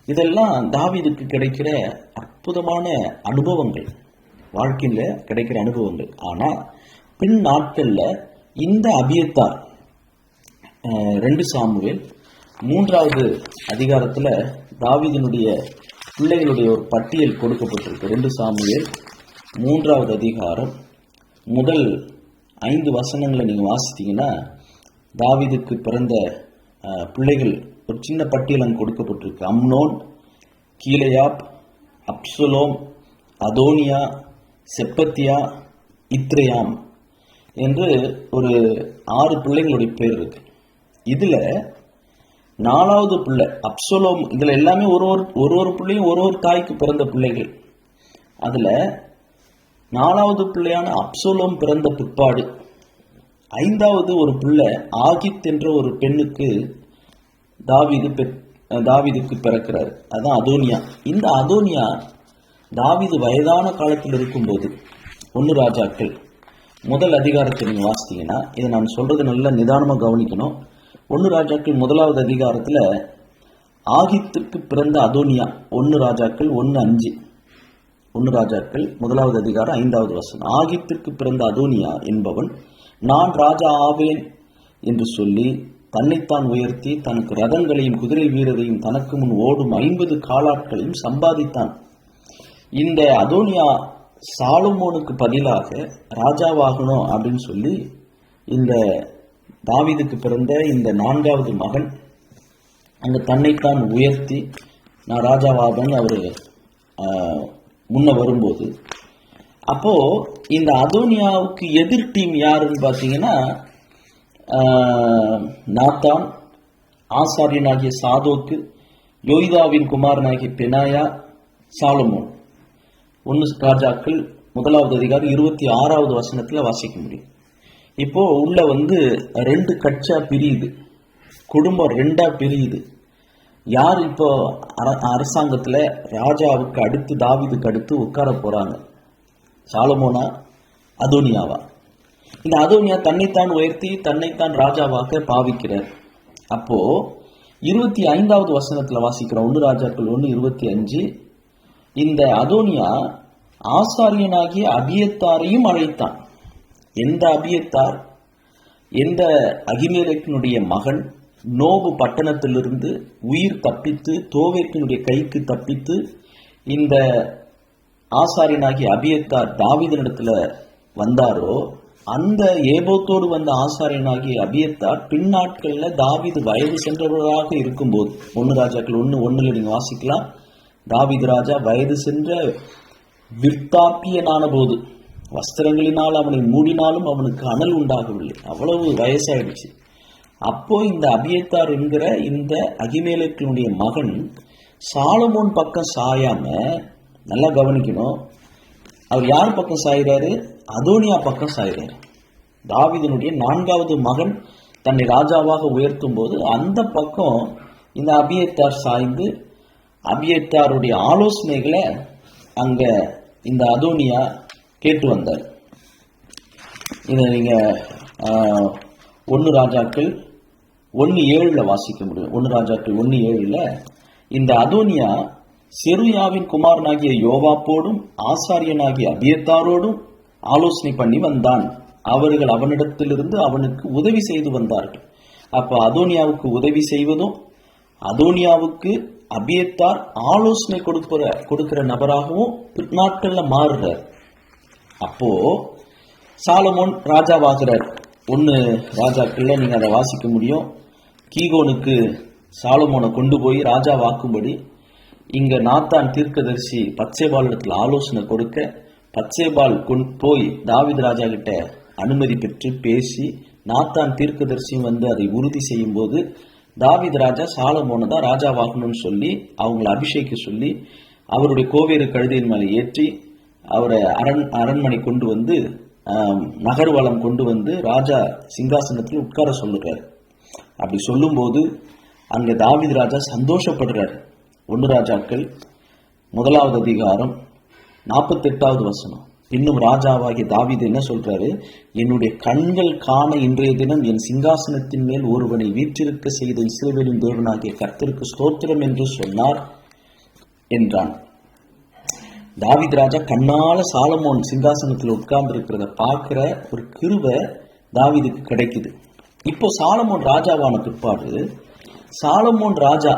இதெல்லாம் தாவீதுக்கு கிடைக்கிற அற்புதமான அனுபவங்கள், வாழ்க்கையில கிடைக்கிற அனுபவங்கள். ஆனா பின் நாட்கள்ல இந்த அபியத்தார் 2 சாமுவேல் 3வது அதிகாரத்துல தாவீதினுடைய பிள்ளைகளுடைய ஒரு பட்டியல் கொடுக்கப்பட்டிருக்கு. 2 சாமுவேல் 3வது அதிகாரம் முதல் 5 வசனங்களை நீங்க வாசித்தீங்கன்னா தாவீதுக்கு பிறந்த பிள்ளைகள் ஒரு சின்ன பட்டியல் அங்கு கொடுக்கப்பட்டிருக்கு. அம்னோன், கீலேயாப், அப்சலோம், அதோனியா, செப்பத்தியா, இத்ரேயாம் என்று ஒரு 6 பிள்ளைகளுடைய பேர் இருக்கு. இதுல 4வது பிள்ளை அப்சலோம். இதுல எல்லாமே ஒரு பிள்ளையும் ஒரு தாய்க்கு பிறந்த பிள்ளைகள். அதுல 4வது பிள்ளையான அப்சலோம் பிறந்த பிற்பாடு 5வது ஒரு பிள்ளை ஆகித் என்ற ஒரு பெண்ணுக்கு தாவீதுக்கு பிறக்கிறார். அதான் அதோனியா. இந்த அதோனியா தாவீது வயதான காலத்தில் இருக்கும்போது 1 ராஜாக்கள் முதல் அதிகாரத்தை நீங்க வாசித்தீங்கன்னா, இதை நான் சொல்றது நல்லா நிதானமா கவனிக்கணும். 1 ராஜாக்கள் 1வது அதிகாரத்துல ஆகித்துக்கு பிறந்த அதோனியா, 1 ராஜாக்கள் 1:5. 1 ராஜாக்கள் 1வது அதிகாரம் 5வது வசனம். ஆகித்துக்கு பிறந்த அதோனியா என்பவன் நான் ராஜா ஆவேன் என்று சொல்லி தன்னைத்தான் உயர்த்தி தனக்கு ரதங்களையும் குதிரை வீரரையும் தனக்கு முன் ஓடும் 50 காலாட்களையும் சம்பாதித்தான். இந்த அதோனியா சாலமோனுக்கு பதிலாக ராஜாவாகணும் அப்படின்னு சொல்லி இந்த தாவீதுக்கு பிறந்த இந்த 4வது மகன் அங்க தன்னைத்தான் உயர்த்தி நான் ராஜாவாகன்னு அவரு முன்ன வரும்போது, அப்போ இந்த அதோனியாவுக்கு எதிர் டீம் யாருன்னு பார்த்தீங்கன்னா நாத்தான், ஆசாரியனாகிய சாதோக்கு, யோய்தாவின் குமாரனாகிய பெனாயா, சாலமோன். 1 ராஜாக்கள் 1வது அதிகாரம் 26வது வசனத்துல வாசிக்க முடியும். இப்போ உள்ள 2 கட்சா பிரியுது, குடும்பம் 2ஆ பிரியுது. யார் இப்போ அரசாங்கத்துல ராஜாவுக்கு அடுத்து தாவீதுக்கு அடுத்து உட்கார போறாங்க? சாலமோனா, அதோனியாவா? இந்த அதோனியா தன்னைத்தான் உயர்த்தி தன்னைத்தான் ராஜாவாக பாவிக்கிறார். அப்போ 25வது வசனத்துல வாசிக்கிறோம். 1 ராஜாக்கள் 1:25. இந்த அதோனியா ஆசாரியனாகிய அபியத்தாரையும் அழைத்தான். எந்த அபியத்தார்? எந்த அகிமேலேக்கினுடைய மகன் நோபு பட்டணத்திலிருந்து உயிர் தப்பித்து தோவேக்கினுடைய கைக்கு தப்பித்து இந்த ஆசாரியனாகிய அபியத்தார் தாவீதினிடத்துல வந்தாரோ, அந்த ஏபோத்தோடு வந்த ஆசாரியனாகிய அபியத்தார் பின்னாட்கள்ல தாவீது வயது சென்றவராக இருக்கும்போது 1 ராஜாக்கள் 1:1 நீங்க வாசிக்கலாம். தாவீது ராஜா வயது சென்ற விற்த்தாப்பியனான போது வஸ்திரங்களினால் அவனை மூடினாலும் அவனுக்கு அனல் உண்டாகவில்லை, அவ்வளவு வயசாயிடுச்சு. அப்போ இந்த அபியத்தார் என்கிற இந்த அகிமேலேக்கினுடைய மகன் சாலமோன் பக்கம் சாயாம, நல்லா கவனிக்கணும், அவர் யார் பக்கம் சாயிறாரு? அதோனியா பக்கம் சாயிறாரு. தாவீதினுடைய 4வது மகன் தன்னை ராஜாவாக உயர்த்தும் போது அந்த பக்கம் இந்த அபியத்தார் சாய்ந்து அபியத்தாருடைய ஆலோசனைகளை அங்க இந்த அதோனியா கேட்டு வந்தார். இதை நீங்க 1 ராஜாக்கள் 1:7 வாசிக்க முடியும். 1 ராஜாக்கள் 1:7 இந்த அதோனியா செருயாவின் குமாரனாகிய யோவாப்போடும் ஆசாரியனாகிய அபியத்தாரோடும் ஆலோசனை பண்ணி வந்தான். அவர்கள் அவனிடத்திலிருந்து அவனுக்கு உதவி செய்து வந்தார்கள். அப்ப அதோனியாவுக்கு உதவி செய்வதும் அதோனியாவுக்கு அபியத்தார் ஆலோசனை கொடுக்கிற நபராகவும் நாட்கள்ல மாறுறார். அப்போ சாலமோன் ராஜாவாகிறார். 1 ராஜாக்கள்ல நீங்க அதை வாசிக்க முடியும். கீகோனுக்கு சாலமோனை கொண்டு போய் ராஜாவாக்கும்படி இங்க நாத்தான் தீர்க்கதரிசி பத்சேபால் இடத்துல ஆலோசனை கொடுக்க, பத்சேபால் போய் தாவீது ராஜா கிட்ட அனுமதி பெற்று பேசி நாத்தான் தீர்க்கதரிசியும் அதை உறுதி செய்யும் போது தாவீது ராஜா சாலமோனை தான் ராஜாவாகணும்னு சொல்லி அவங்களை அபிஷேகிக்க சொல்லி அவருடைய கோவேறு கழுதையின் மேலே ஏற்றி அவரை அரண்மனை கொண்டு நகர்வலம் கொண்டு ராஜா சிங்காசனத்தில் உட்கார சொல்லுறாரு. அப்படி சொல்லும் போது அங்க தாவீது ராஜா சந்தோஷப்படுறாரு. 1 ராஜாக்கள் முதலாவது அதிகாரம் 48வது வசனம். இன்னும் ராஜாவாகிய தாவீது என்ன சொல்றாரு? என்னுடைய கண்கள் காண இன்றைய தினம் என் சிங்காசனத்தின் மேல் ஒருவனை வீற்றிருக்க செய்த இஸ்ரவேலின் தேவனாகிய கர்த்தருக்கு ஸ்தோத்திரம் என்று சொன்னார் என்றான். தாவீது ராஜா கண்ணால சாலமோன் சிங்காசனத்தில் உட்கார்ந்து இருக்கிறத பார்க்கிற ஒரு கிருபை தாவீதுக்கு கிடைக்குது. இப்போ சாலமோன் ராஜாவான பிற்பாடு சாலமோன் ராஜா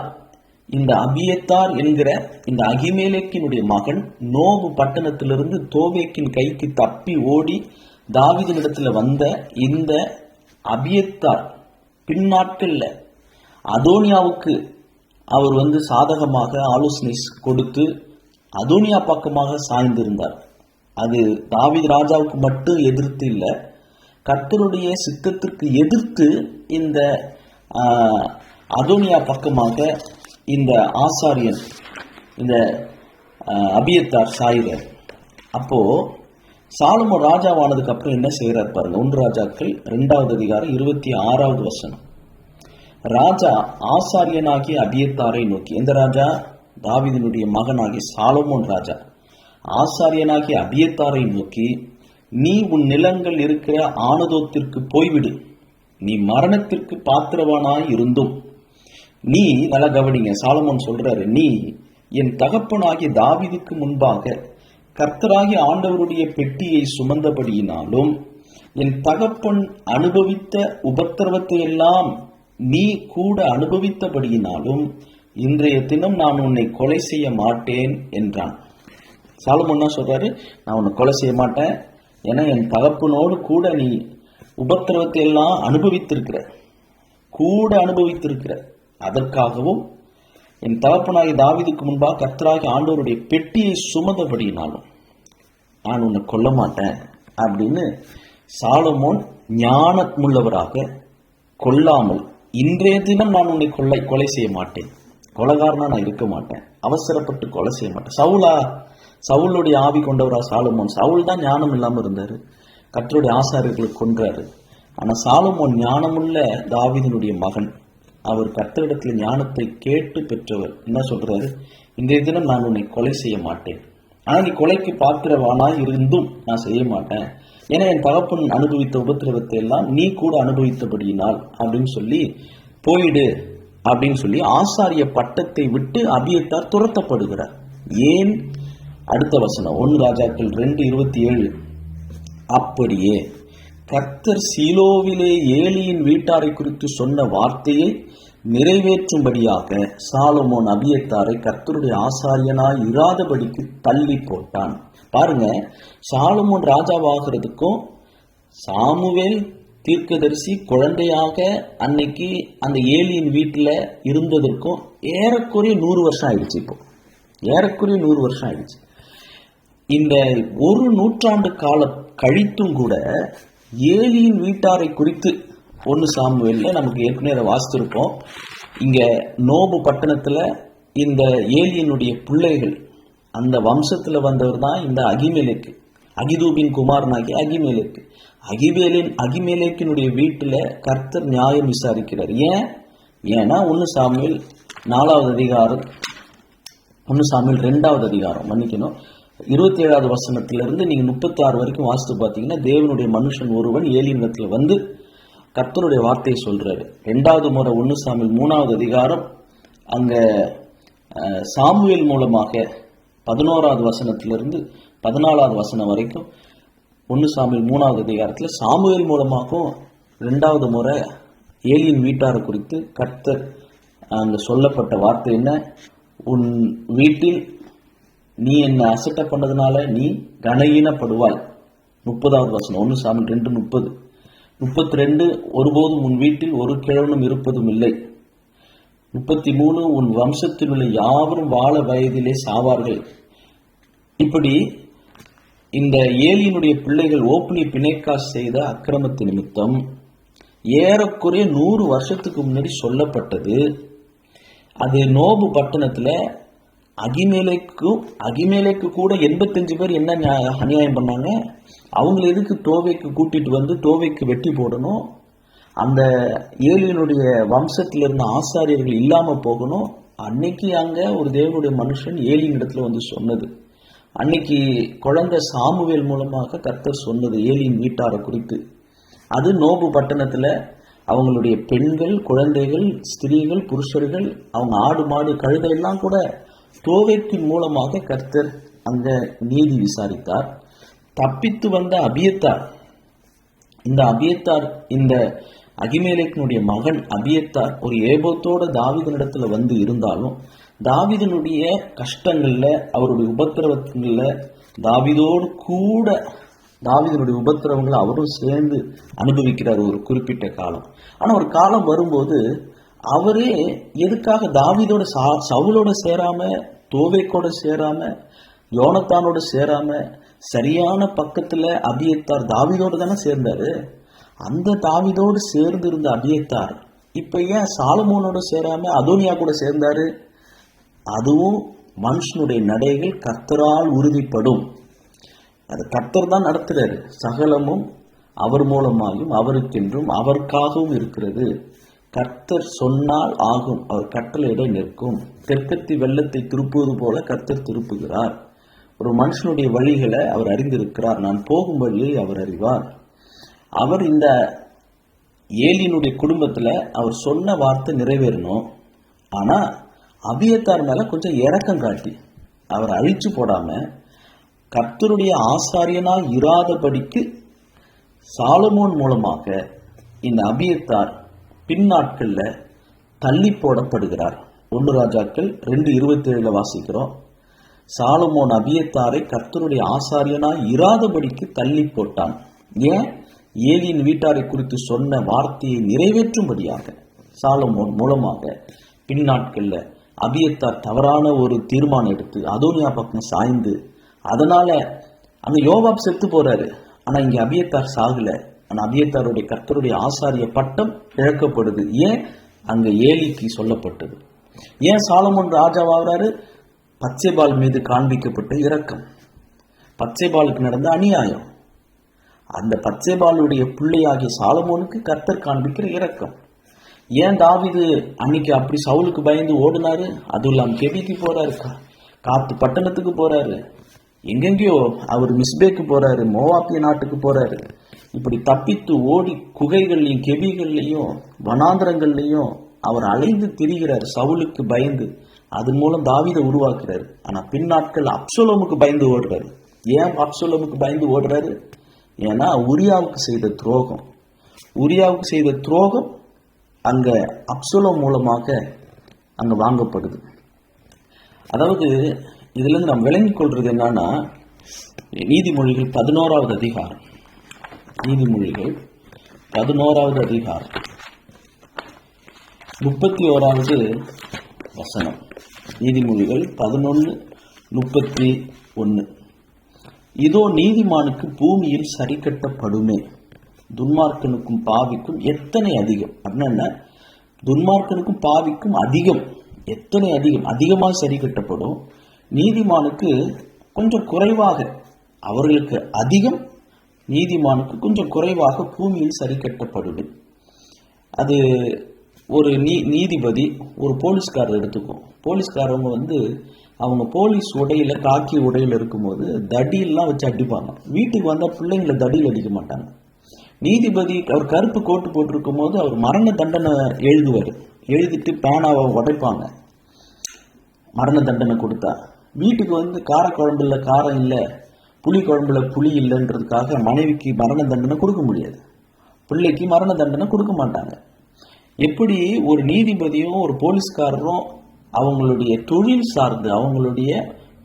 இந்த அபியத்தார் என்கிற இந்த அகிமேலேக்கினுடைய மகன் நோபு பட்டணத்திலிருந்து தோவேக்கின் கைக்கு தப்பி ஓடி தாவீதினிடத்துல வந்த இந்த அபியத்தார் பின்னாட்கள்ல அதோனியாவுக்கு அவர் சாதகமாக ஆலோசனை கொடுத்து அதோனியா பக்கமாக சாய்ந்திருந்தார். அது தாவீது ராஜாவுக்கு மட்டும் எதிர்த்து இல்லை, கர்த்தருடைய சித்தத்திற்கு எதிர்த்து இந்த அதோனியா பக்கமாக இந்த ஆசாரியன் இந்த அபியத்தார் சாயிறார். அப்போ சாலமோன் ராஜாவானதுக்கு அப்புறம் என்ன செய்யறார் பாருங்க. 1 ராஜாக்கள் 2வது அதிகாரம் 26வது வசனம். ராஜா ஆசாரியனாகிய அபியத்தாரை நோக்கி, எந்த ராஜா? தாவீதினுடைய மகனாகிய சாலமோன் ராஜா ஆசாரியனாகிய அபியத்தாரை நோக்கி, நீ உன் நிலங்கள் இருக்கிற ஆனதோத்திற்கு போய்விடு. நீ மரணத்திற்கு பாத்திரவானாய் இருந்தும் நீ, நல்லா கவனிங்க, சாலமோன் சொல்றாரு, நீ என் தகப்பனாகிய தாவீதுக்கு முன்பாக கர்த்தராகிய ஆண்டவருடைய பெட்டியை சுமந்தபடியினாலும் என் தகப்பன் அனுபவித்த உபத்திரவத்தை எல்லாம் நீ கூட அனுபவித்தபடியினாலும் இன்றைய தினம் நான் உன்னை கொலை செய்ய மாட்டேன் என்றான். சாலமோன் என்ன சொல்றாரு? நான் உன்னை கொலை செய்ய மாட்டேன், ஏன்னா என் தகப்பனோடு கூட நீ உபத்திரவத்தை எல்லாம் அனுபவித்திருக்கிற, அதற்காகவும் என் தகப்பனாகிய தாவீதுக்கு முன்பாக கர்த்தராகிய ஆண்டவருடைய பெட்டியை சுமந்தபடியினாலும் நான் உன்னை கொல்ல மாட்டேன் அப்படின்னு சாலமோன் ஞானமுள்ளவராக கொல்லாமல், இன்றைய தினம் நான் உன்னை கொலை செய்ய மாட்டேன், கொலைகாரனா நான் இருக்க மாட்டேன், அவசரப்பட்டு கொலை செய்ய மாட்டேன். சவுளுடைய ஆவி கொண்டவரா சாலமோன்? சவுல் தான் ஞானம் இல்லாம இருந்தாரு, கர்த்தருடைய ஆசாரியர்களை கொன்றாரு. ஆனா சாலமோன் ஞானமுள்ள தாவீதினுடைய மகன், அவர் கர்த்தரிடத்தில் ஞானத்தை கேட்டு பெற்றவர். என்ன சொல்றாரு? இன்றைய தினம் நான் உன்னை கொலை செய்ய மாட்டேன், ஆனா நீ கொலைக்கு பாத்திரவானாய் இருந்தும் நான் செய்ய மாட்டேன், ஏன்னா என் தகப்பன் அனுபவித்த உபத்திரவத்தை எல்லாம் நீ கூட அனுபவித்தபடியினால் அப்படின்னு சொல்லி போயிடு அப்படின்னு சொல்லி ஆசாரிய பட்டத்தை விட்டு அபியத்தார் துரத்தப்படுகிறார். ஏன்? அடுத்த வசனம் 1 ராஜாக்கள் 2:27. அப்படியே கர்த்தர் சீலோவிலே ஏலியின் வீட்டாரை குறித்து சொன்ன வார்த்தையை நிறைவேற்றும்படியாக சாலமோன் அபியத்தாரை கர்த்தருடைய ஆசாரியனாய் இராதபடிக்கு தள்ளி போட்டான். பாருங்க, சாலமோன் ராஜாவாகிறதுக்கும் சாமுவேல் தீர்க்கதரிசி குழந்தையாக அன்னைக்கு அந்த ஏலியின் வீட்டில் இருந்ததற்கும் ஏறக்குறைய 100 வருஷம் ஆயிடுச்சு. இப்போ ஏறக்குறைய 100 வருஷம் ஆயிடுச்சு. இந்த 1 நூற்றாண்டு காலம் கழித்தும் கூட ஏலியின் வீட்டாரை குறித்து 1 சாமுவேல்ல நமக்கு ஏற்கனவே வாசித்திருப்போம். இங்க நோபு பட்டணத்துல இந்த ஏலியனுடைய பிள்ளைகள், அந்த வம்சத்துல வந்தவர் தான் இந்த அகிமேலேக்கு, அகிதூபின் குமாரனாகிய அகிமேலேக்கு. அகிமேலேக்கினுடைய வீட்டுல கர்த்தர் நியாயம் விசாரிக்கிறார். ஏன்னா 1 சாமுவேல் 4வது அதிகாரம் 1 சாமுவேல் 2வது அதிகாரம் 27வது வசனத்திலிருந்து நீங்க 36 வரைக்கும் வாசித்து பார்த்தீங்கன்னா, தேவனுடைய மனுஷன் ஒருவன் ஏலியனிடத்துல வந்து கர்த்தருடைய வார்த்தையை சொல்றாரு. 2வது முறை 1 சாமுவேல் 3வது அதிகாரம் அங்க சாமுவேல் மூலமாக 11வது வசனத்திலிருந்து 14வது வசனம் வரைக்கும் 1 சாமுவேல் 3வது அதிகாரத்துல சாமுவேல் மூலமாகவும் 2வது முறை ஏலியின் வீட்டாரை குறித்து கர்த்தர் அங்க சொல்லப்பட்ட வார்த்தை என்ன? உன் வீட்டில் நீ என்ன அசட்ட பண்ணதுனால நீ கனஈனப்படுவாய். 30வது வசனம் 1 சாமுவேல் 2:30. 32 ஒருபோதும் உன் வீட்டில் ஒரு கிழவனும் இருப்பதும் இல்லை. 33 உன் வம்சத்தில் உள்ள யாவரும் வாழ வயதிலே சாவார்கள். இப்படி இந்த ஏலியினுடைய பிள்ளைகள் ஓப்னி பிணைக்காஸ் செய்த அக்கிரமத்து நிமித்தம் ஏறக்குறைய 100 வருஷத்துக்கு முன்னாடி சொல்லப்பட்டது. அது நோபு பட்டணத்துல அகிமேலேக்கு கூட 85 பேர் என்ன அநியாயம் பண்ணாங்க? அவங்களை எதுக்கு தோவைக்கு கூட்டிட்டு வந்து தோவைக்கு வெட்டி போடணும்? அந்த ஏலியனுடைய வம்சத்தில் இருந்த ஆசாரியர்கள் இல்லாம போகணும். அன்னைக்கு அங்க ஒரு தேவனுடைய மனுஷன் ஏலியின் இடத்துல வந்து சொன்னது. அன்னைக்கு குழந்தை சாமுவேல் மூலமாக கர்த்தர் சொன்னது ஏலியின் வீட்டாரை குறித்து. அது நோபு பட்டணத்துல அவங்களுடைய பெண்கள், குழந்தைகள், ஸ்திரீகள், புருஷர்கள், அவங்க ஆடு மாடு கழுதை எல்லாம் கூட தோவேத்தின் மூலமாக கர்த்தர் அங்க நீதி விசாரித்தார். தப்பித்து வந்த அபியத்தார், இந்த அகிமேலேக்கினுடைய மகன் அபியத்தார் ஒரு ஏபோத்தோட தாவீதினிடத்துல வந்து இருந்தாலும், தாவீதினுடைய கஷ்டங்கள்ல, அவருடைய உபத்திரவங்கள்ல தாவீதோடு கூட தாவீதினுடைய உபத்திரவங்களை அவரும் சேர்ந்து அனுபவிக்கிறார் ஒரு குறிப்பிட்ட காலம். ஆனா ஒரு காலம் வரும்போது அவரே எதுக்காக தாவீதோட சவுலோட சேராம, தோவேக்கோட சேராம, யோனத்தானோட சேராம, சரியான பக்கத்துல அபியத்தார் தாவீதோடு தானே சேர்ந்தாரு. அந்த தாவீதோடு சேர்ந்து இருந்த அபியத்தார் இப்ப ஏன் சாலமோனோட சேராம அதோனியா கூட சேர்ந்தாரு? அதுவும் மனுஷனுடைய நடைகள் கர்த்தரால் உறுதிப்படும். அது கர்த்தர் தான் நடத்துறாரு. சகலமும் அவர் மூலமாயும் அவருக்கென்றும் அவருக்காகவும் இருக்கிறது. கர்த்தர் சொன்னால் ஆகும், அவர் கட்டளையிட நிற்கும். தெற்கத்தி வெள்ளத்தை திருப்புவது போல கர்த்தர் திருப்புகிறார். ஒரு மனுஷனுடைய வழிகளை அவர் அறிந்திருக்கிறார். நான் போகும் வழியை அவர் அறிவார். அவர் இந்த ஏலியினுடைய குடும்பத்துல அவர் சொன்ன வார்த்தை நிறைவேறணும். ஆனா அபியத்தார் மேல கொஞ்சம் இரக்கம் காட்டி அவர் அழிச்சு போடாம, கர்த்தருடைய ஆசாரியனாய் இராதபடிக்கு சாலமோன் மூலமாக இந்த அபியத்தார் பின்னாட்கள்ல தள்ளி போடப்படுகிறார். 1 ராஜாக்கள் 2:27 வாசிக்கிறோம். சாலமோன் அபியத்தாரை கர்த்தருடைய ஆசாரியனாய் இராதபடிக்கு தள்ளி போட்டான். ஏன்? ஏலியின் வீட்டாரை குறித்து சொன்ன வார்த்தையை நிறைவேற்றும்படியாக சாலமோன் மூலமாக பின்னாட்கள்ல அபியத்தார் தவறான ஒரு தீர்மானம் எடுத்து அதோனியா பக்கம் சாய்ந்து, அதனால அங்க யோவாப் செத்து போறாரு. ஆனா இங்க அபியத்தார் சாகல. ஆனா அபியத்தாருடைய கர்த்தருடைய ஆசாரிய பட்டம் இழக்கப்படுது. ஏன்? அங்க ஏலிக்கு சொல்லப்பட்டது. ஏன் சாலமோன் ராஜாவாகிறாரு? பச்சைபால் மீது காண்பிக்கப்பட்ட இரக்கம், பச்சைபாலுக்கு நடந்த அநியாயம், அந்த பச்சைபாலுடைய பிள்ளையாகிய சாலமோனுக்கு கர்த்தர் காண்பிக்கிற இரக்கம். ஏன் தாவீது அன்னைக்கு அப்படி சவுலுக்கு பயந்து ஓடினாரு? அதுவும் இல்லாம கெபிக்கு போறாரு, காத்து பட்டணத்துக்கு போறாரு, எங்கெங்கயோ அவர் மிஸ்பேக்கு போறாரு, மோவாப்பிய நாட்டுக்கு போறாரு. இப்படி தப்பித்து ஓடி குகைகள்லையும் கெபிகள்லையும் வனாந்திரங்கள்லையும் அவர் அலைந்து திரிகிறார் சவுலுக்கு பயந்து. அதன் மூலம் தாவீதை உருவாக்குறாரு. ஆனா பின்னாட்கள் அப்சலோமுக்கு பயந்து ஓடுறாரு. ஏன் அப்சலோமுக்கு பயந்து ஓடுறாரு? ஏன்னா உரியாவுக்கு செய்த துரோகம் அங்க அப்சலோம் மூலமாக அங்க வாங்கப்படுது. அதாவது இதுல இருந்து நாம் விளங்கிக் கொள்றது என்னன்னா, நீதிமொழிகள் 11வது அதிகாரம், நீதிமொழிகள் 11வது அதிகாரம் 31வது வசனம். நீதிமொழிகள் 11:31. இதோ நீதிமானுக்கு பூமியில் சரி கட்டப்படுமே, துன்மார்க்கனுக்கும் பாவிக்கும் எத்தனை அதிகம். அப்படின்னா துன்மார்க்கனுக்கும் பாவிக்கும் அதிகம், எத்தனை அதிகம், அதிகமாக சரி கட்டப்படும். நீதிமானுக்கு கொஞ்சம் குறைவாக, அவர்களுக்கு அதிகம், நீதிமானுக்கு கொஞ்சம் குறைவாக பூமியில் சரி கட்டப்படுது. அது ஒரு நீதிபதி ஒரு போலீஸ்காரர் எடுத்துக்கும். போலீஸ்காரவங்க அவங்க போலீஸ் உடையில, காக்கி உடையில இருக்கும்போது தடியெல்லாம் வச்சு அடிப்பாங்க. வீட்டுக்கு வந்தால் பிள்ளைங்களை தடியில் அடிக்க மாட்டாங்க. நீதிபதி அவர் கருப்பு கோட்டு போட்டிருக்கும் போது அவர் மரண தண்டனை எழுதுவார். எழுதிட்டு பேனாவை உடைப்பாங்க மரண தண்டனை கொடுத்தா. வீட்டுக்கு காரக்குழம்புல காரம் இல்லை, புளி குழம்புல புளி இல்லைன்றதுக்காக மனைவிக்கு மரண தண்டனை கொடுக்க முடியாது, பிள்ளைக்கு மரண தண்டனை கொடுக்க மாட்டாங்க. எப்படி ஒரு நீதிபதியும் ஒரு போலீஸ்காரரும் அவங்களுடைய தொழில் சார்ந்து அவங்களுடைய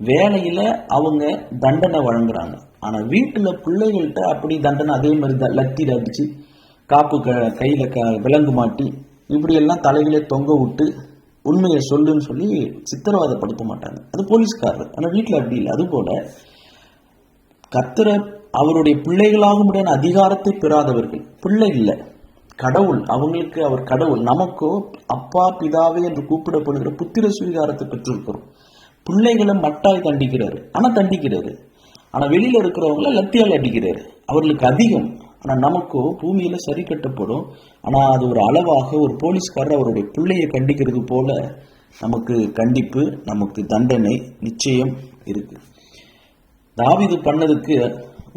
வேலையில அவங்க தண்டனை வழங்குறாங்க. ஆனா வீட்டுல பிள்ளைகள்கிட்ட அப்படி தண்டனை அதே மாதிரி தான் லத்தியில் அடிச்சு, காப்பு கையில விலங்கு மாட்டி, இப்படி எல்லாம் தலைகளே தொங்க விட்டு உண்மையை சொல்லுன்னு சொல்லி சித்திரவதைப்படுத்த மாட்டாங்க. அது போலீஸ்காரர். ஆனா வீட்டுல அப்படி இல்லை. அது போல கர்த்தரை அவருடைய பிள்ளைகளாக முடியாத அதிகாரத்தை பெறாதவர்கள் பிள்ளை இல்லை, கடவுள். அவங்களுக்கு அவர் கடவுள். நமக்கோ அப்பா பிதாவே என்று கூப்பிடப்படுகிற புத்திர சுவீகாரத்தை பெற்றிருக்கிறோம். பிள்ளைகளை மட்டாய் தண்டிக்கிறாரு. ஆனா வெளியில இருக்கிறவங்கள லத்தியால் அடிக்கிறாரு. அவர்களுக்கு அதிகம். ஆனா நமக்கோ பூமியில சரி கட்டப்படும். ஆனா அது ஒரு அளவாக ஒரு போலீஸ்காரர் அவருடைய பிள்ளையை கண்டிக்கிறது போல நமக்கு கண்டிப்பு, நமக்கு தண்டனை நிச்சயம் இருக்கு. தாவீது பண்ணதுக்கு,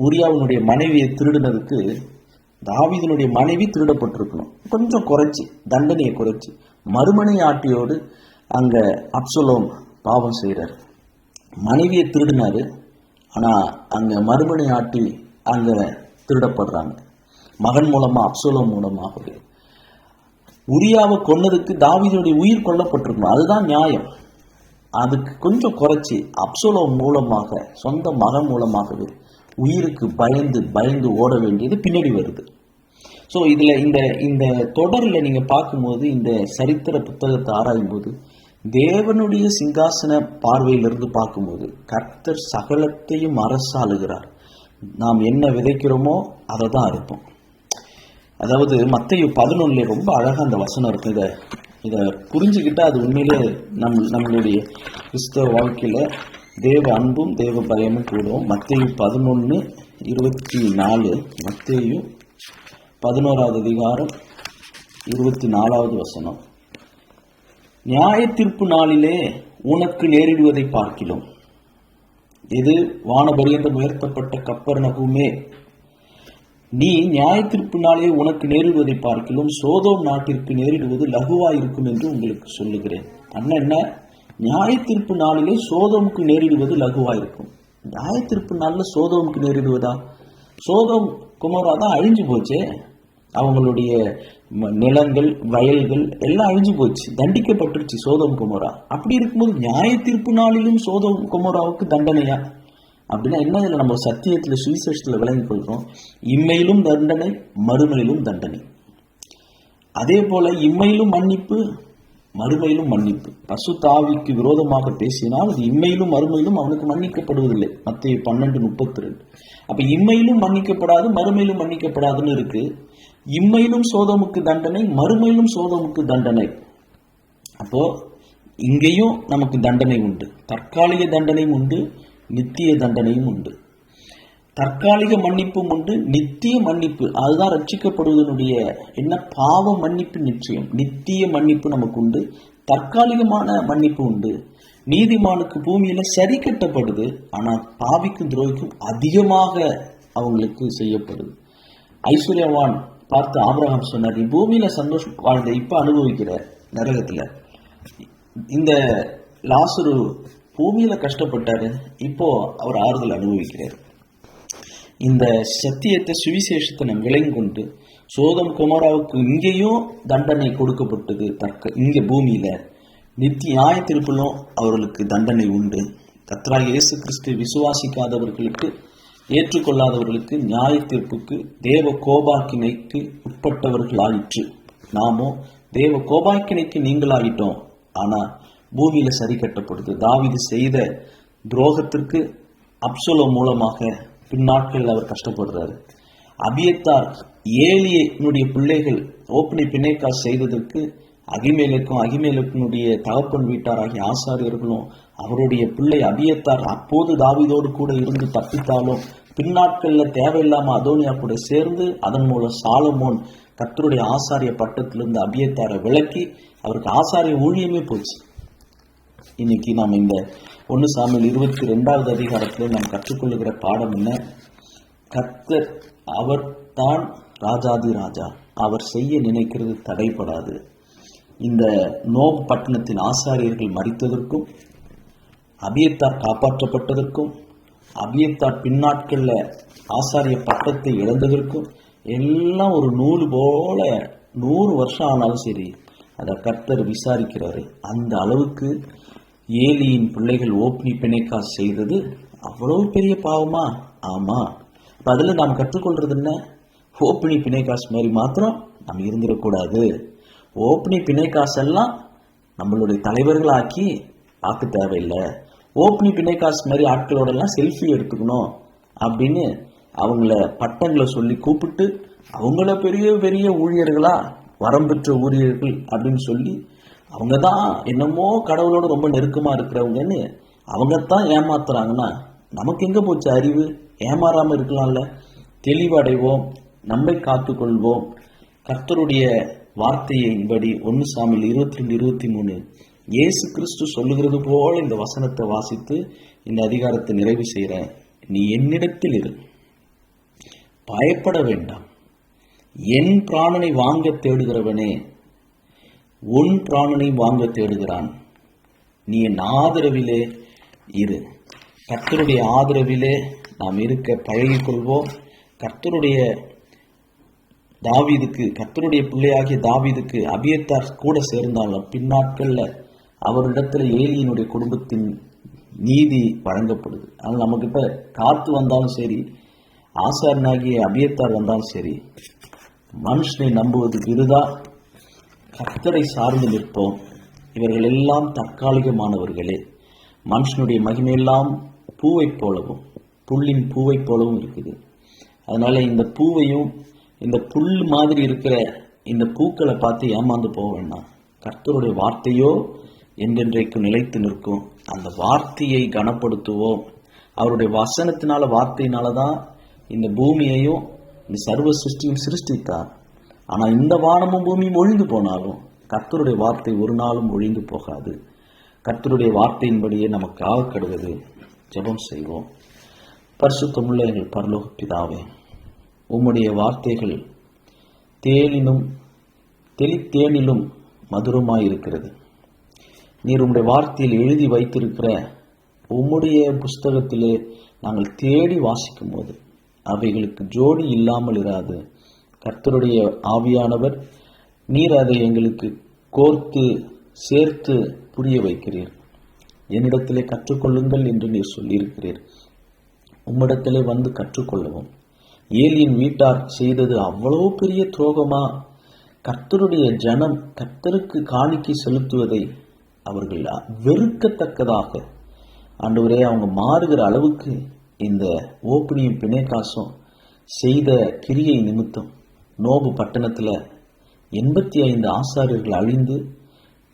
உரியாவினுடைய மனைவியை திருடினதுக்கு, தாவீதினுடைய மனைவி திருடப்பட்டிருக்கணும். கொஞ்சம் குறைச்சி, தண்டனையை குறைச்சி, மறுமனை ஆட்டியோடு அங்க அப்சலோம் பாவம் செய்கிறார். மனைவியை திருடினாரு, ஆனா அங்க மறுமனை ஆட்டி அங்க திருடப்படுறாங்க, மகன் மூலமா, அப்சலோம் மூலமாகவே. உரியாவை கொன்னதுக்கு தாவீதுடைய உயிர் கொல்லப்பட்டிருக்கணும், அதுதான் நியாயம். அதுக்கு கொஞ்சம் குறைச்சி அப்சலோம் மூலமாக, சொந்த மகன் மூலமாகவே உயிருக்கு பயந்து பயந்து ஓட வேண்டியது பின்னாடி வருது. ஸோ இதுல இந்த தொடரில் நீங்க பார்க்கும்போது, இந்த சரித்திர புத்தகத்தை ஆராயும் போது, தேவனுடைய சிங்காசன பார்வையிலிருந்து பார்க்கும்போது கர்த்தர் சகலத்தையும் அரசாளுகிறார். நாம் என்ன விதைக்கிறோமோ அதை தான் அறுப்போம். அதாவது மத்தேயு 11 ரொம்ப அழகா அந்த வசனம் இருக்கு. இதை புரிஞ்சுக்கிட்டா அது உண்மையிலே நம்மளுடைய கிறிஸ்தவ வாழ்க்கையில தேவ அன்பும் தேவ பயமும் கூடும். மத்தேயு 11:24, மத்தேயு 11வது அதிகாரம் 24வது வசனம். நியாய தீர்ப்பு நாளிலே உனக்கு நேரிடுவதை பார்க்கிலும், இது வானபரியந்தம் உயர்த்தப்பட்ட கப்பர்நகூமே, நீ நியாய தீர்ப்பு நாளிலே உனக்கு நேரிடுவதை பார்க்கிலும் சோதோம் நாட்டிற்கு நேரிடுவது லகுவாயிருக்கும் என்று உங்களுக்கு சொல்லுகிறேன். அண்ணன் என்ன, நியாய தீர்ப்பு நாளிலே சோதோமுக்கு நேரிடுவது லகுவாயிருக்கும். நியாய தீர்ப்பு நாளில் சோதோமுக்கு நேரிடுவதா? சோதோம் குமோரா தான் அழிஞ்சு போச்சே, அவங்களுடைய நிலங்கள் வயல்கள் எல்லாம் அழிஞ்சு போச்சு, தண்டிக்கப்பட்டுருச்சு சோதோம் குமோரா. அப்படி இருக்கும்போது நியாய தீர்ப்பு நாளிலும் சோதோம் குமோராவுக்கு தண்டனையா? அப்படின்னா என்ன? இதில் நம்ம சத்தியத்தில் சுவிசேஷத்தில் விளங்கிக் கொள்கிறோம், இம்மையிலும் தண்டனை, மறுமையிலும் தண்டனை. அதே போல இம்மையிலும் மன்னிப்பு, மறுமையிலும் மன்னிப்பு. பசுத்த ஆவிக்கு விரோதமாக பேசினால் அது இம்மையிலும் மறுமையிலும் அவனுக்கு மன்னிக்கப்படுவதில்லை. மத்தேயு 12:32. அப்ப இம்மையிலும் மன்னிக்கப்படாது, மறுமையிலும் மன்னிக்கப்படாதுன்னு இருக்கு. இம்மையிலும் சோதோமுக்கு தண்டனை, மறுமையிலும் சோதோமுக்கு தண்டனை. அப்போ இங்கேயும் நமக்கு தண்டனை உண்டு, தற்காலிக தண்டனையும் உண்டு, நித்திய தண்டனையும் உண்டு. தற்காலிக மன்னிப்பும் உண்டு, நித்திய மன்னிப்பு. அதுதான் ரட்சிக்கப்படுவதனுடைய என்ன, பாவ மன்னிப்பு நிச்சயம். நித்திய மன்னிப்பு நமக்கு உண்டு, தற்காலிகமான மன்னிப்பு உண்டு. நீதிமானுக்கு பூமியில சரி கட்டப்படுது, ஆனா பாவிக்கும் துரோகிக்கும் அதிகமாக அவங்களுக்கு செய்யப்படுது. ஐஸ்வர்யவான் பார்த்து ஆபிரகாம் சொன்னார், நீ பூமியில சந்தோஷம் வாழ்ந்த, இப்ப அனுபவிக்கிற நரகத்துல. இந்த லாசரு பூமியில கஷ்டப்பட்டாரு, இப்போ அவர் ஆறுதல் அனுபவிக்கிறார். இந்த சத்தியத்தை, சுவிசேஷத்தை நம் விளங்கி கொண்டு, சோதம் குமாராவுக்கு இங்கேயும் தண்டனை கொடுக்கப்பட்டது, இங்க பூமியில நித்திய நியாய தீர்ப்பிலும் அவர்களுக்கு தண்டனை உண்டு. கர்த்தராகிய இயேசு கிறிஸ்து விசுவாசிக்காதவர்களுக்கு, ஏற்றுக்கொள்ளாதவர்களுக்கு நியாய தீர்ப்புக்கு, தேவ கோபாக்கினைக்கு உட்பட்டவர்களாயிற்று. நாமோ தேவ கோபாக்கினைக்கு நீங்களாயிட்டோம், ஆனா பூமியில சரி கட்டப்படுது. தாவீது செய்த துரோகத்திற்கு அப்சலோம் மூலமாக பின்னாட்களில் அவர் கஷ்டப்படுறாரு. அபியத்தார் ஏலியினுடைய பிள்ளைகள் ஓப்பனி பிணைக்கா செய்ததற்கு அகிமேலனுடைய தகப்பன் வீட்டாராகிய ஆசாரியர்களும் அவருடைய பிள்ளை அபியத்தார் அப்போது தாவீதோடு கூட இருந்து தப்பித்தாலும் பின்னாட்களில் தேவையில்லாம அதோனியா கூட சேர்ந்து அதன் மூலம் சாலமோன் கர்த்தருடைய ஆசாரிய பட்டத்திலிருந்து அபியத்தாரை விலக்கி அவருக்கு ஆசாரிய ஊழியமே போச்சு. இன்னைக்கு நாம் இந்த 1 சாமுவேல் 22வது அதிகாரத்தில் நாம் கற்றுக்கொள்ளுகிற பாடம் என்ன? கர்த்தர் அவர் தான் ராஜாதி ராஜா, அவர் செய்ய நினைக்கிறது தடைபடாது. இந்த நோப் பட்டணத்தின் ஆசாரியர்கள் மரித்ததற்கும், அபியத்தார் காப்பாற்றப்பட்டதற்கும், அபியத்தார் பின்னாட்கள்ல ஆசாரிய பட்டத்தை இழந்ததற்கும் எல்லாம் ஒரு நூல் போல 100 வருஷம் ஆனாலும் சரி அதை கர்த்தர் விசாரிக்கிறாரு. அந்த அளவுக்கு ஏலியின் பிள்ளைகள் ஓப்னி பிணைக்கா செய்தது அவ்வளவு பெரிய பாவமா? ஆமா. இப்ப அதுல நாம் கற்றுக்கொள்றது என்ன? ஓப்னி பிணைக்காஸ் மாதிரி மாத்திரம் நம்ம இருந்துடக்கூடாது. ஓப்னி பிணைக்காஸ் எல்லாம் நம்மளுடைய தலைவர்களாக்கி பார்க்க தேவையில்லை. ஓப்னி பிணைக்காஸ் மாதிரி ஆட்களோட எல்லாம் செல்ஃபி எடுத்துக்கணும் அப்படின்னு அவங்கள பட்டங்களை சொல்லி கூப்பிட்டு அவங்கள பெரிய பெரிய ஊழியர்களா, வரம் பெற்ற ஊழியர்கள் அப்படின்னு சொல்லி அவங்க தான் என்னமோ கடவுளோட ரொம்ப நெருக்கமா இருக்கிறவங்கன்னு அவங்கத்தான் ஏமாத்துறாங்கன்னா நமக்கு எங்க போச்சு அறிவு? ஏமாறாம இருக்கலாம்ல. தெளிவடைவோம், நம்மை காத்துக்கொள்வோம். கர்த்தருடைய வார்த்தையின்படி 1 சாமுவேல் 22:23 இயேசு கிறிஸ்து சொல்லுகிறது போல இந்த வசனத்தை வாசித்து இந்த அதிகாரத்தை நிறைவு செய்கிறேன். நீ என்னிடத்தில் இரு, பயப்பட வேண்டாம். என் பிராணனை வாங்க தேடுகிறவனே உன் பிராணனை வாங்க தேடுகிறான். நீ என் ஆதரவிலே இரு. கர்த்தருடைய ஆதரவிலே நாம் இருக்க பழகிக்கொள்வோம். கர்த்தருடைய பிள்ளையாகிய தாவீதுக்கு அபியத்தார் கூட சேர்ந்தாலும் பின்னாட்கள்ல அவரிடத்துல ஏலியினுடைய குடும்பத்தின் நீதி வழங்கப்படுது. அதனால் நம்மகிட்ட காத்து வந்தாலும் சரி, ஆசாரனாகிய அபியத்தார் வந்தாலும் சரி, மனுஷனை நம்புவது விருதா. கர்த்தரை சார்ந்து நிற்போம். இவர்கள் எல்லாம் தற்காலிகமானவர்களே. மனுஷனுடைய மகிமையெல்லாம் பூவை போலவும் புல்லின் பூவை போலவும் இருக்குது. அதனால இந்த பூவையும் இந்த புல் மாதிரி இருக்கிற இந்த பூக்களை பார்த்து ஏமாந்து போக வேண்டாம். கர்த்தருடைய வார்த்தையோ என்றென்றைக்கு நிலைத்து நிற்கும். அந்த வார்த்தையை கனப்படுத்துவோம். அவருடைய வசனத்தினால, வார்த்தையினாலதான் இந்த பூமியையும் இந்த சர்வ சிருஷ்டியும் சிருஷ்டித்தார். ஆனா இந்த வானமும் பூமியும் ஒழிந்து போனாலும் கர்த்தருடைய வார்த்தை ஒரு நாளும் ஒழிந்து போகாது. கர்த்தருடைய வார்த்தையின்படியே நமக்கு ஆகப்படுவது. ஜெபம் செய்வோம். பரிசுத்தமுள்ள எங்கள் பரலோக பிதாவே, உம்முடைய வார்த்தைகள் தேனிலும் மதுரமாயிருக்கிறது. நீர் உம்முடைய வார்த்தையில் எழுதி வைத்திருக்கிற உம்முடைய புஸ்தகத்திலே நாங்கள் தேடி வாசிக்கும் போது அவைகளுக்கு ஜோடி இல்லாமல் இராது. கர்த்தருடைய ஆவியானவர் நீர் அதை எங்களுக்கு கோர்த்து சேர்த்து புரிய வைக்கிறீர். என்னிடத்திலே கற்றுக்கொள்ளுங்கள் என்று நீர் சொல்லியிருக்கிறீர். உம்மிடத்திலே வந்து கற்றுக்கொள்ளவும். ஏலியின் வீட்டார் செய்தது அவ்வளவு பெரிய துரோகமா? கர்த்தருடைய ஜனம் கர்த்தருக்கு காணிக்கை செலுத்துவதை அவர்கள் வெறுக்கத்தக்கதாக ஆண்டவரே அவங்க மாறுகிற அளவுக்கு இந்த ஓப்பனியும் பிணைக்காசும் செய்த கிரியை நிமித்தம் நோபு பட்டணத்துல 85 ஆசாரியர்கள் அழிந்து,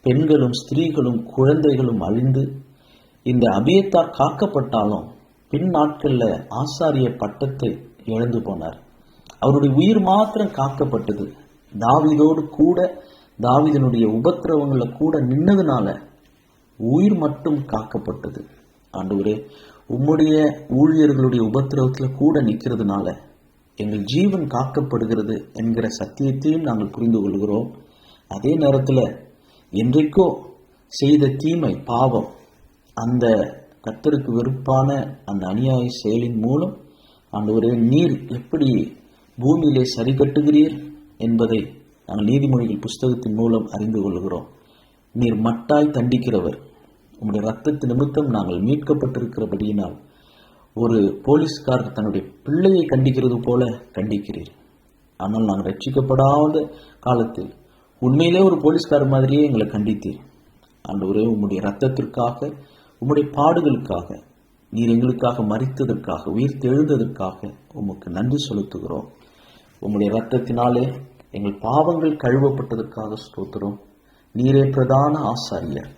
பெண்களும் ஸ்திரீகளும் குழந்தைகளும் அழிந்து, இந்த அபியத்தார் காக்கப்பட்டாலும் பின் நாட்கள்ல ஆசாரிய பட்டத்தை இழந்து போனார். அவருடைய உயிர் மாத்திரம் காக்கப்பட்டது. தாவீதோடு கூட, தாவீதனுடைய உபத்திரவங்களை கூட நின்னதுனால உயிர் மட்டும் காக்கப்பட்டது. ஆண்டவரே, உம்முடைய ஊழியர்களுடைய உபத்திரவத்துல கூட நிற்கிறதுனால எங்கள் ஜீவன் காக்கப்படுகிறது என்கிற சத்தியத்தையும் நாங்கள் புரிந்து கொள்கிறோம். அதே நேரத்துல என்றைக்கோ செய்த தீமை, பாவம், அந்த கர்த்தருக்கு வெறுப்பான அந்த அநியாய செயலின் மூலம் ஆண்டவரே நீர் எப்படி பூமியிலே சரி கட்டுகிறீர் என்பதை நாங்கள் நீதிமொழிகள் புஸ்தகத்தின் மூலம் அறிந்து கொள்கிறோம். நீர் மட்டாய் தண்டிக்கிறவர். உம்முடைய ரத்தத்து நிமித்தம் நாங்கள் மீட்கப்பட்டிருக்கிறபடியினால் ஒரு போலீஸ்காரர் தன்னுடைய பிள்ளையை கண்டிக்கிறது போல கண்டிக்கிறீர். ஆனால் நாங்கள் ரட்சிக்கப்படாத காலத்தில் உண்மையிலே ஒரு போலீஸ்காரர் மாதிரியே எங்களை கண்டித்தீர். ஆண்டவரே, உம்முடைய ரத்தத்திற்காக, உம்முடைய பாடுகளுக்காக, நீர் எங்களுக்காக மரித்ததற்காக, உயிர் தெழுந்ததற்காக உமக்கு நன்றி செலுத்துகிறோம். உம்முடைய ரத்தத்தினாலே எங்கள் பாவங்கள் கழுவப்பட்டதற்காக ஸ்தோத்திரம். நீரே பிரதான ஆசாரியர்.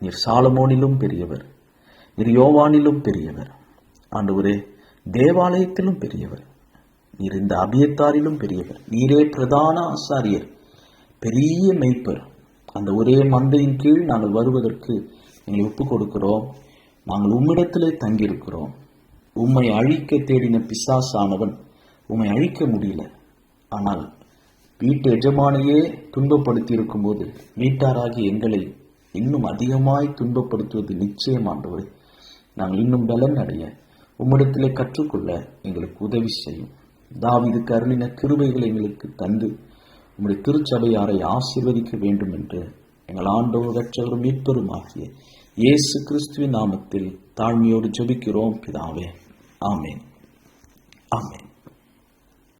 நீர் சாலமோனிலும் பெரியவர், நீர் யோவானிலும் பெரியவர். ஆண்டவரே, தேவாலயத்திலும் பெரியவர். நீர் இந்த அபியத்தாரிலும் பெரியவர். நீரே பிரதான ஆசாரியர், பெரிய மெய்ப்பர். அந்த ஒரே மந்தையின் கீழ் நாங்கள் வருவதற்கு எங்களை ஒப்புக் கொடுக்கிறோம். நாங்கள் உம்மிடத்திலே தங்கியிருக்கிறோம். உம்மை அழிக்க தேடின பிசாசானவன் உம்மை அழிக்க முடியல. ஆனால் வீட்டு எஜமானையே துன்பப்படுத்தி இருக்கும் போது வீட்டாராகி எங்களை இன்னும் அதிகமாய் துன்பப்படுத்துவது நிச்சயம். ஆண்டவரே, நாங்கள் இன்னும் பலன் அடைய உம்மிடத்திலே கற்றுக்கொள்ள எங்களுக்கு உதவி செய்யும். தாவீதுக்கு அருளின கிருபைகளை எங்களுக்கு தந்து உம்முடைய திருச்சபையாரை ஆசீர்வதிக்க வேண்டும் என்று எங்கள் ஆண்டவர் இரட்சகரும் மீட்பரும் ஆகிய இயேசு கிறிஸ்துவின் நாமத்தில் தாழ்மையோடு ஜெபிக்கிறோம் பிதாவே. ஆமென். ஆமென்.